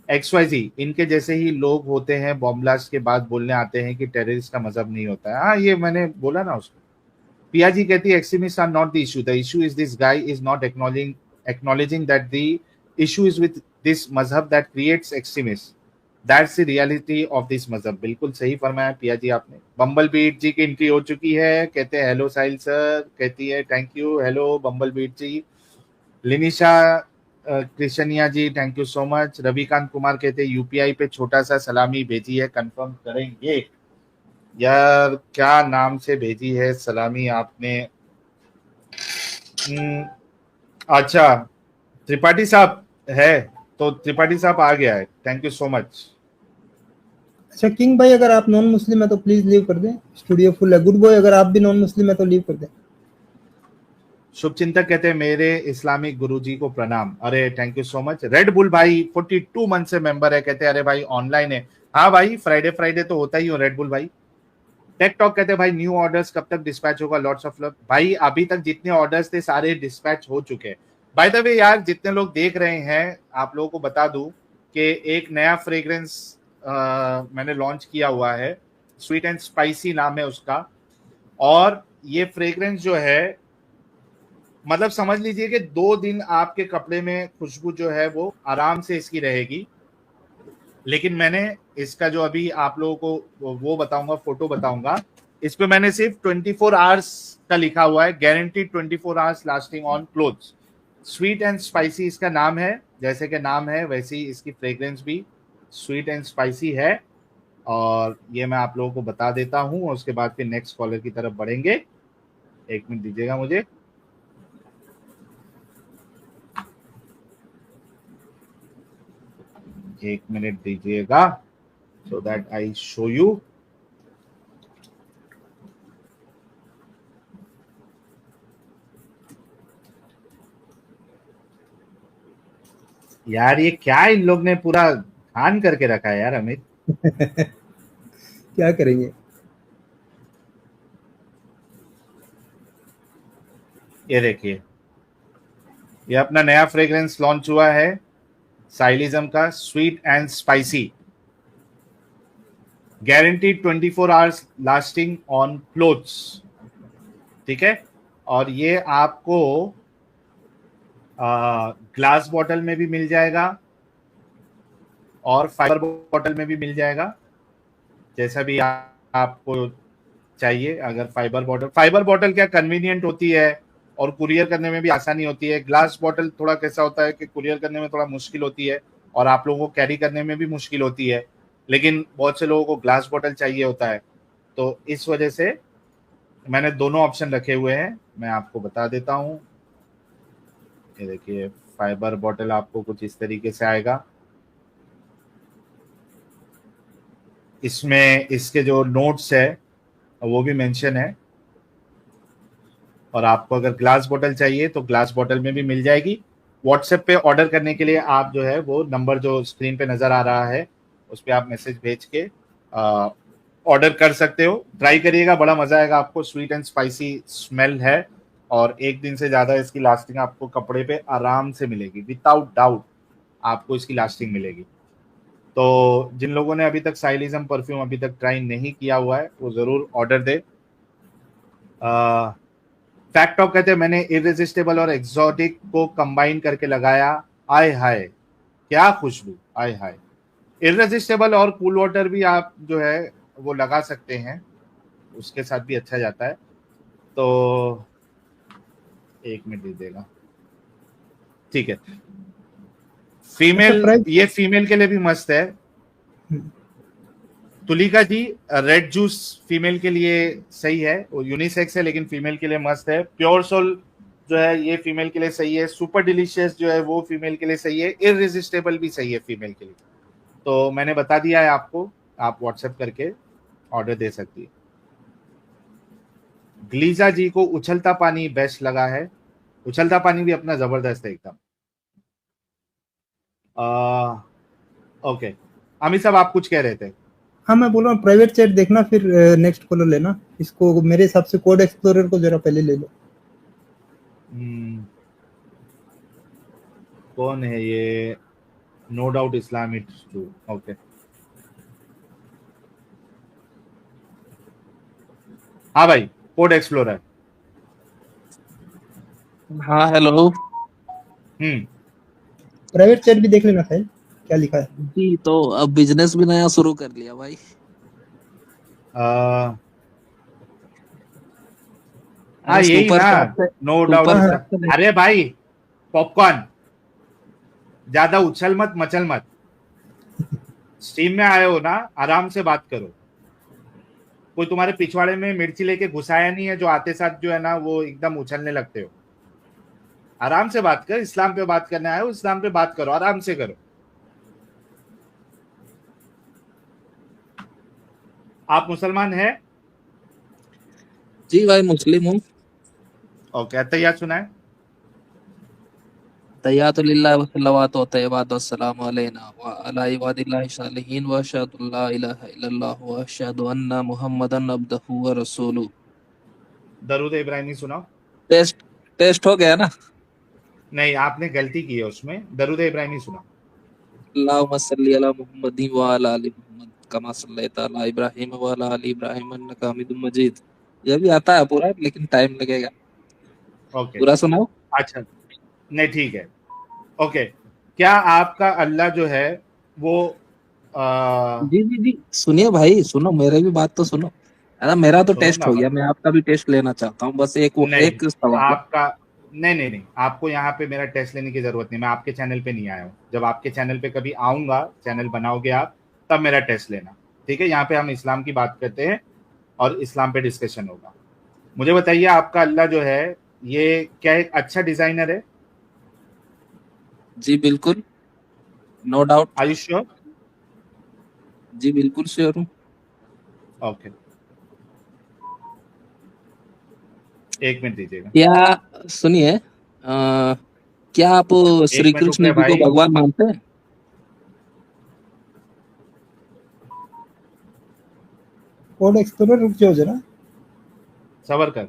XYZ इनके जैसे ही लोग होते हैं, बॉम्ब ब्लास्ट के बाद बोलने आते हैं कि टेररिस्ट का मजहब नहीं होता है। हाँ, ये मैंने बोला ना उसको। पिया जी कहती है extremist are not the issue, the issue is this guy is not acknowledging that the issue is with this मजहब that creates extremist. That's the reality of this मजहब। बिल्कुल सही फरमाया पिया जी आपने। बम्बल बीट जी की एंट्री हो चुकी है, कहते हैं हेलो साहिल सर, कहती है thank you, hello bumble beat ji. Linisha Krishniya ji thank you so much. Ravikant Kumar कहते हैं यूपीआई पे छोटा सा सलामी भेजी है, कंफर्म करेंगे। यार क्या नाम से भेजी है सलामी आपने? अच्छा त्रिपाठी साहब है, तो त्रिपाठी साहब आ गया है, थैंक यू सो मच। अच्छा किंग भाई, अगर आप नॉन मुस्लिम है तो प्लीज लीव कर दें, स्टूडियो फुल है। गुड बॉय, अगर आप भी नॉन मुस्लिम है तो लीव कर दें। शुभ चिंतक कहते हैं मेरे इस्लामिक गुरुजी को प्रणाम। अरे thank you so much. Red bull भाई 42 मंथ से मेंबर है, कहते हैं अरे भाई ऑनलाइन है। हाँ भाई फ्राइडे फ्राइडे तो होता ही हो रेड बुल भाई। टेक टॉक कहते हैं भाई न्यू ऑर्डर्स कब तक डिस्पैच होगा? Lots of love. भाई अभी तक जितने ऑर्डर्स थे सारे डिस्पैच हो चुके हैं। बाय द वे यार जितने लोग देख रहे हैं आप लोगों को बता दूं कि एक नया फ्रेग्रेंस मैंने लॉन्च किया हुआ है, स्वीट एंड स्पाइसी नाम है उसका। और ये फ्रेग्रेंस जो है मतलब समझ लीजिए कि 2 दिन आपके कपड़े में खुशबू जो है वो आराम से इसकी रहेगी। लेकिन मैंने इसका जो अभी आप लोगों को वो बताऊंगा, फोटो बताऊंगा, इस पे मैंने सिर्फ 24 आवर्स का लिखा हुआ है, guaranteed 24 hours lasting on clothes. Sweet and spicy इसका नाम है, जैसे कि नाम है वैसे ही इसकी फ्रेग्रेंस भी स्वीट एंड स्पाइसी है। और ये मैं आप लोगों को बता देता हूं, और उसके बाद फिर नेक्स्ट कॉलर की तरफ बढ़ेंगे। 1 मिनट दीजिएगा मुझे। एक मिनट दीजिएगा so that I show you. यार ये क्या इन लोग ने पूरा खान करके रखा है यार अमित। क्या करेंगे? ये देखिए ये अपना नया फ्रेग्रेंस लॉन्च हुआ है साइलिज्म का, sweet and spicy, guaranteed 24 hours lasting on clothes. ठीक है, और ये आपको ग्लास बॉटल में भी मिल जाएगा और फाइबर बॉटल में भी मिल जाएगा, जैसा भी आपको चाहिए। अगर फाइबर बॉटल क्या कन्वीनियंट होती है और कुरियर करने में भी आसानी होती है। ग्लास बॉटल थोड़ा कैसा होता है कि कुरियर करने में थोड़ा मुश्किल होती है और आप लोगों को कैरी करने में भी मुश्किल होती है, लेकिन बहुत से लोगों को ग्लास बॉटल चाहिए होता है। तो इस वजह से मैंने दोनों ऑप्शन रखे हुए हैं, मैं आपको बता देता हूँ। ये देखिए फाइबर बॉटल आपको कुछ इस तरीके से आएगा, इसमें इसके जो नोट्स है वो भी मेंशन है। और आपको अगर ग्लास बॉटल चाहिए तो ग्लास बॉटल में भी मिल जाएगी। व्हाट्सएप पे ऑर्डर करने के लिए आप जो है वो नंबर जो स्क्रीन पे नजर आ रहा है उस पर आप मैसेज भेज के ऑर्डर कर सकते हो। ट्राई करिएगा, बड़ा मजा आएगा आपको। स्वीट एंड स्पाइसी स्मेल है और 1 दिन से ज्यादा इसकी लास्टिंग आपको कपड़े पे आराम से मिलेगी, विदाउट डाउट आपको इसकी लास्टिंग मिलेगी। तो जिन लोगों ने अभी तक साइलिज्म परफ्यूम अभी तक ट्राई नहीं किया हुआ है वो जरूर ऑर्डर दे। फैक्ट ऑफ कहते हैं मैंने इररेजिस्टिबल और एक्सोटिक को कंबाइन करके लगाया, आय हाय क्या खुशबू, आय हाय। इररेजिस्टिबल और कूल वाटर भी आप जो है वो लगा सकते हैं, उसके साथ भी अच्छा जाता है। तो 1 मिनट दीजिएगा, ठीक है। फीमेल, ये फीमेल के लिए भी मस्त है। तुलिका जी रेड जूस फीमेल के लिए सही है, वो यूनिसेक्स है लेकिन फीमेल के लिए मस्त है। प्योर सोल जो है ये फीमेल के लिए सही है। सुपर डिलीशियस जो है वो फीमेल के लिए सही है। इररेजिस्टेबल भी सही है फीमेल के लिए। तो मैंने बता दिया है आपको, आप व्हाट्सएप करके ऑर्डर दे सकती है। ग्लीजा जी को उछलता पानी बेस्ट लगा है, उछलता पानी भी अपना जबरदस्त है एकदम। ओके अमित साहब आप कुछ कह रहे थे? हाँ मैं बोल रहा हूँ प्राइवेट चैट देखना, फिर नेक्स्ट कॉलर लेना। इसको मेरे हिसाब से कोड एक्सप्लोरर को जरा पहले ले लो। कौन है ये? No doubt Islam it's true, okay. हाँ भाई कोड एक्सप्लोरर। हाँ हेलो। प्राइवेट चैट भी देख लेना साहिल। क्या लिखा है? जी, तो अब बिजनेस भी नया शुरू कर लिया भाई। हाँ अरे यही सुपर ना, शॉप से नो डाउट सुपर हाँ, शॉप हाँ। से अरे भाई पॉपकॉर्न, ज्यादा उछल मत मचल मत, स्ट्रीम में आए हो ना, आराम से बात करो। कोई तुम्हारे पिछवाड़े में मिर्ची लेके घुसाया नहीं है जो आते साथ जो है ना वो एकदम उछलने लगते हो। आराम से बात कर, इस्लाम पे बात करने आए हो, इस्लाम पे बात करो, आराम से करो। आप मुसलमान है? जी भाई मुस्लिम हूँ। ओके, तैयार सुनाए। तहियातुलिल्लाह व सल्लवातु व तय्यबातु वस्सलामु अलैना व अला इबादिल्लाहि सालिहीन व अशहदु अल्ला इलाहा इल्लल्लाह व अशहदु अन्ना मुहम्मदन अब्दुहु व रसूलुहु। दरूद इब्राहिमी सुनाओ। टेस्ट टेस्ट हो गया ना। नहीं, आपने गलती की है उसमें, दरूद इब्राहिमी सुनाओ। अल्लाहुम्मा सल्ली अला मुहम्मदिन व अला आलि मुहम्मद कमा सल्लैता अला इब्राहीम व अला आलि इब्राहीम इन्नका हमीदुम मजीद। ये भी आता है पूरा, लेकिन टाइम लगेगा। ओके, पूरा सुनाओ। अच्छा, नहीं ठीक है। ओके, क्या आपका अल्लाह जो है वो जी जी जी, सुनिए भाई, सुनो मेरे भी बात तो सुनो। अरे मेरा तो सुनो टेस्ट ना हो गया, भाई। मैं आपका भी टेस्ट लेना चाहता हूँ, बस एक नहीं, एक सवाल है। आपका नहीं नहीं नहीं, आपको यहाँ पे मेरा टेस्ट लेने की जरूरत नहीं, मैं आपके चैनल पे नहीं आया हूँ। जब आपके चैनल पे कभी आऊंगा, चैनल बनाओगे आप, तब मेरा टेस्ट लेना। ठीक है, यहाँ पे हम इस्लाम की बात करते हैं और इस्लाम पे डिस्कशन होगा। मुझे बताइए, आपका अल्लाह जो है ये क्या एक अच्छा डिजाइनर है? जी बिल्कुल, no doubt. Are you sure? जी बिल्कुल श्योर हूँ। ओके, एक मिनट दीजिएगा। क्या, सुनिए, क्या आप एक श्री मिनट रुक रहे कृष्ण जी को भाई, भगवान मानते हैं? कोड एक्सप्लोरर रुक जाओ जरा। सबर कर।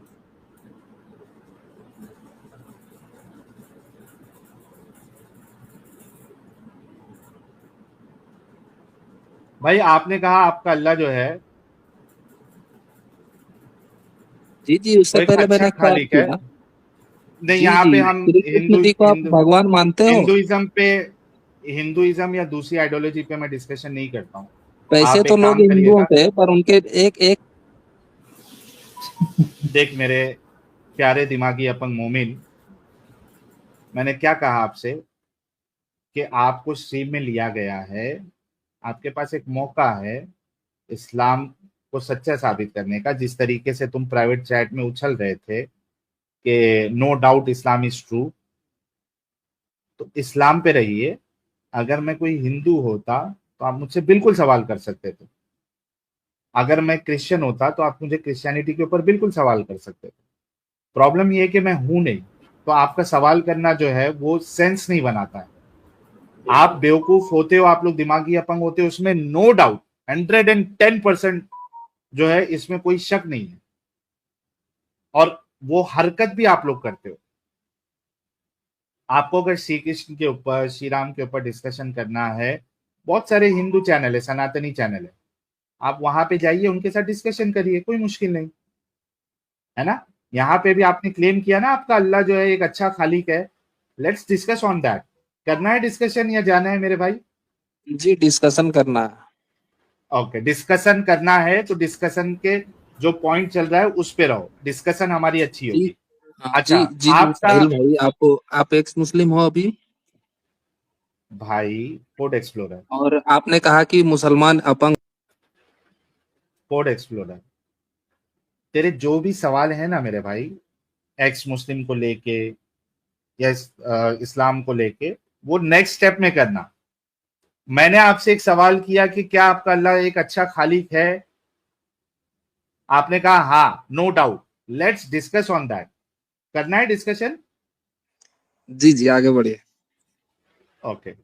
भाई आपने कहा आपका अल्लाह जो है जी जी, वो उससे एक पहले अच्छा मैंने एक सवाल खालिक है। किया। नहीं, जी यहाँ जी, पे हम श्री कृष्ण हिंदू जी को आप हिंदू भगवान मानते हो? हिंदुइज्म पे, हिंदुइज्म या दूसरी आइडियोलॉजी पे मैं डिस्कशन नहीं करता हूँ। वैसे आप तो एक लोग काम हिंदुओं करिएगा, पे, पर उनके एक एक देख मेरे प्यारे दिमागी अपंग मोमिन, मैंने क्या कहा आपसे कि आपको स्ट्रीम में लिया गया है, आपके पास एक मौका है इस्लाम को सच्चा साबित करने का। जिस तरीके से तुम प्राइवेट चैट में उछल रहे थे कि no doubt Islam is true, तो इस्लाम पे रहिए। अगर मैं कोई हिंदू होता तो आप मुझसे बिल्कुल सवाल कर सकते थे। अगर मैं क्रिश्चियन होता तो आप मुझे क्रिश्चियनिटी के ऊपर बिल्कुल सवाल कर सकते थे। प्रॉब्लम ये है कि मैं हूं नहीं, तो आपका सवाल करना जो है वो सेंस नहीं बनाता है। आप बेवकूफ होते हो, आप लोग दिमागी अपंग होते हो, उसमें नो डाउट, 110% जो है, इसमें कोई शक नहीं है। और वो हरकत भी आप लोग करते हो। आपको अगर श्री कृष्ण के ऊपर, श्री राम के ऊपर डिस्कशन करना है, बहुत सारे हिंदू चैनल है, सनातनी चैनल है, आप वहां पे जाइए, उनके साथ डिस्कशन करिए, कोई मुश्किल नहीं है ना। यहाँ पे भी आपने क्लेम किया ना आपका अल्लाह जो है एक अच्छा खालिक है, लेट्स डिस्कस ऑन दैट। करना है डिस्कशन या जाना है मेरे भाई? जी डिस्कशन करना है। ओके, डिस्कशन करना है तो डिस्कशन के जो पॉइंट चल रहा है उस पे रहो, डिस्कशन हमारी अच्छी जी होगी। हाँ, अच्छा, जी जी जी, आपका साहिल भाई, आप एक्स मुस्लिम हो अभी, भाई कोड एक्सप्लोरर, और आपने कहा कि मुसलमान अपंग। कोड एक्सप्लोरर, तेरे जो भी सवाल है ना मेरे भाई, एक्स मुस्लिम को लेके या इस्लाम को लेके, वो नेक्स्ट स्टेप में करना। मैंने आपसे एक सवाल किया कि क्या आपका अल्लाह एक अच्छा खालिक है, आपने कहा हाँ, no doubt, let's discuss on that. करना है डिस्कशन? जी जी, आगे बढ़िए। ओके,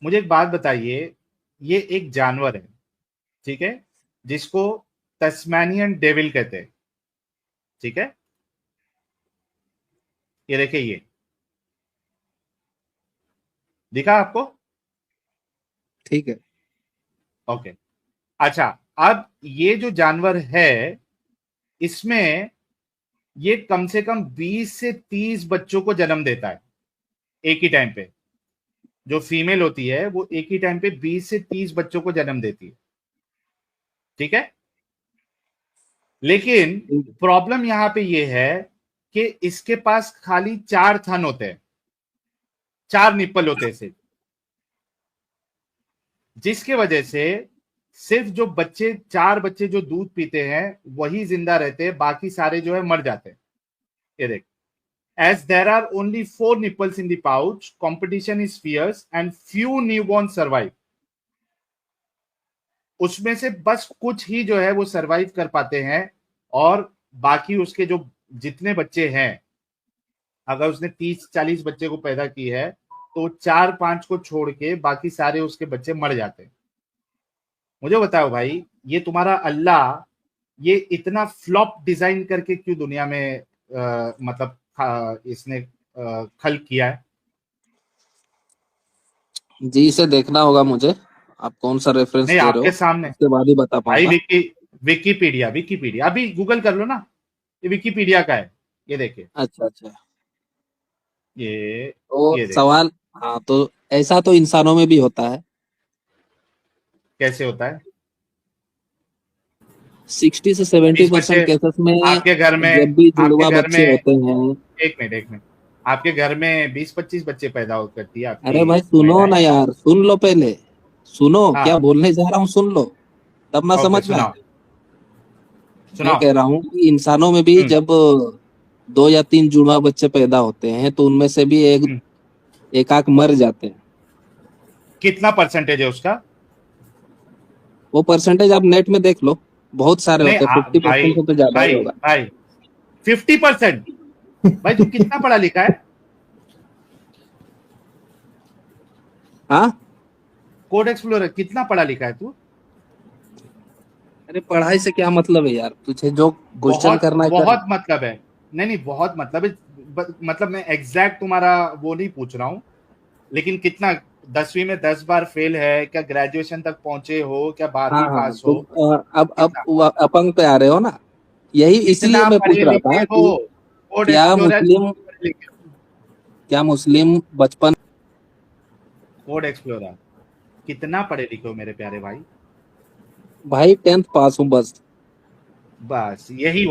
मुझे एक बात बताइए, ये एक जानवर है, ठीक है, जिसको तस्मानियन डेविल कहते हैं, ठीक है, ये देखिए, ये दिखा आपको? ठीक है। ओके, अच्छा, अब ये जो जानवर है, इसमें ये कम से कम 20 से 30 बच्चों को जन्म देता है एक ही टाइम पे। जो फीमेल होती है वो एक ही टाइम पे 20 से 30 बच्चों को जन्म देती है, ठीक है। लेकिन प्रॉब्लम यहां पे ये है कि इसके पास खाली 4 थन होते हैं, 4 निप्पल होते हैं सिर्फ, जिसके वजह से सिर्फ जो बच्चे 4 बच्चे जो दूध पीते हैं वही जिंदा रहते हैं, बाकी सारे जो है मर जाते हैं। ये देख, as there are only 4 nipples in the pouch, competition is fierce and few newborn survive. उसमें से बस कुछ ही जो है वो सरवाइव कर पाते हैं, और बाकी उसके जो जितने बच्चे हैं, अगर उसने 30-40 बच्चे को पैदा की है तो 4-5 को छोड़ के बाकी सारे उसके बच्चे मर जाते हैं। मुझे बताओ भाई, ये तुम्हारा अल्लाह ये इतना फ्लॉप डिजाइन करके क्यों दुनिया में मतलब इसने खल किया है? जी इसे देखना होगा मुझे, आप कौन सा रेफरेंस नहीं, दे रहे आपके हो सामने उसके बाद ही बता भाई, पाऊंगा। विकीपीडिया अभी गूगल कर लो ना, ये विकीपीडिया का है, ये देखिए, अच्छा अच्छा, ये तो ये देखिए सवाल, हाँ तो ऐसा तो इंसानों में भी होता है। कैसे होता है। 60 से 70% बच्चे केसेस में आपके घर में जब भी आपके जुड़वा घर में बच्चे होते हैं। एक मिनट, आपके घर में 20-25 बच्चे पैदा हो करती है अरे भाई आपकी सुनो महिलाएं। ना यार, सुन लो पहले, सुनो क्या हाँ, बोलने जा रहा हूँ, सुन लो तब ना ओके, समझना। सुनाओ मैं सुनाओ। कह रहा हूँ कि इंसानों में भी हम्म जब 2 या 3 जुड़वा बच्चे पैदा होते हैं तो उनमें से भी हम्म। एक आध मर जाते हैं। कितना परसेंटेज है उसका? वो परसेंटेज आप नेट में देख लो, बहुत सारे नहीं होते हैं, भाई 50% से तो ज्यादा ही भाई होगा। भाई 50%? भाई तू कितना पढ़ा लिखा है? हाँ, कोड एक्सप्लोरर कितना पढ़ा लिखा है तू? अरे पढ़ाई से क्या मतलब है यार, तुझे जो क्वेश्चन बहुत करना है कर। बहुत मतलब है। नहीं, बहुत मतलब है। मतलब मैं एग्जैक्ट तुम्हारा वो नहीं पूछ रहा हूं, लेकिन कितना 10वीं में 10 बार फेल है क्या? ग्रेजुएशन तक पहुंचे हो क्या? हाँ 12वीं हाँ, पास तो हो? अब कितना अपंग पे आ रहे हो ना, यही इसलिए कितना मैं पूछ पढ़े रहा लिखे था हो? कि कोड क्या एक्सप्लोरर मुस्लिम पढ़े लिखे हो? क्या मुस्लिम बचपन। कोड एक्सप्लोरर कितना पढ़े लिखे हो मेरे प्यारे भाई? भाई 10th पास हूँ बस। बस यही वजह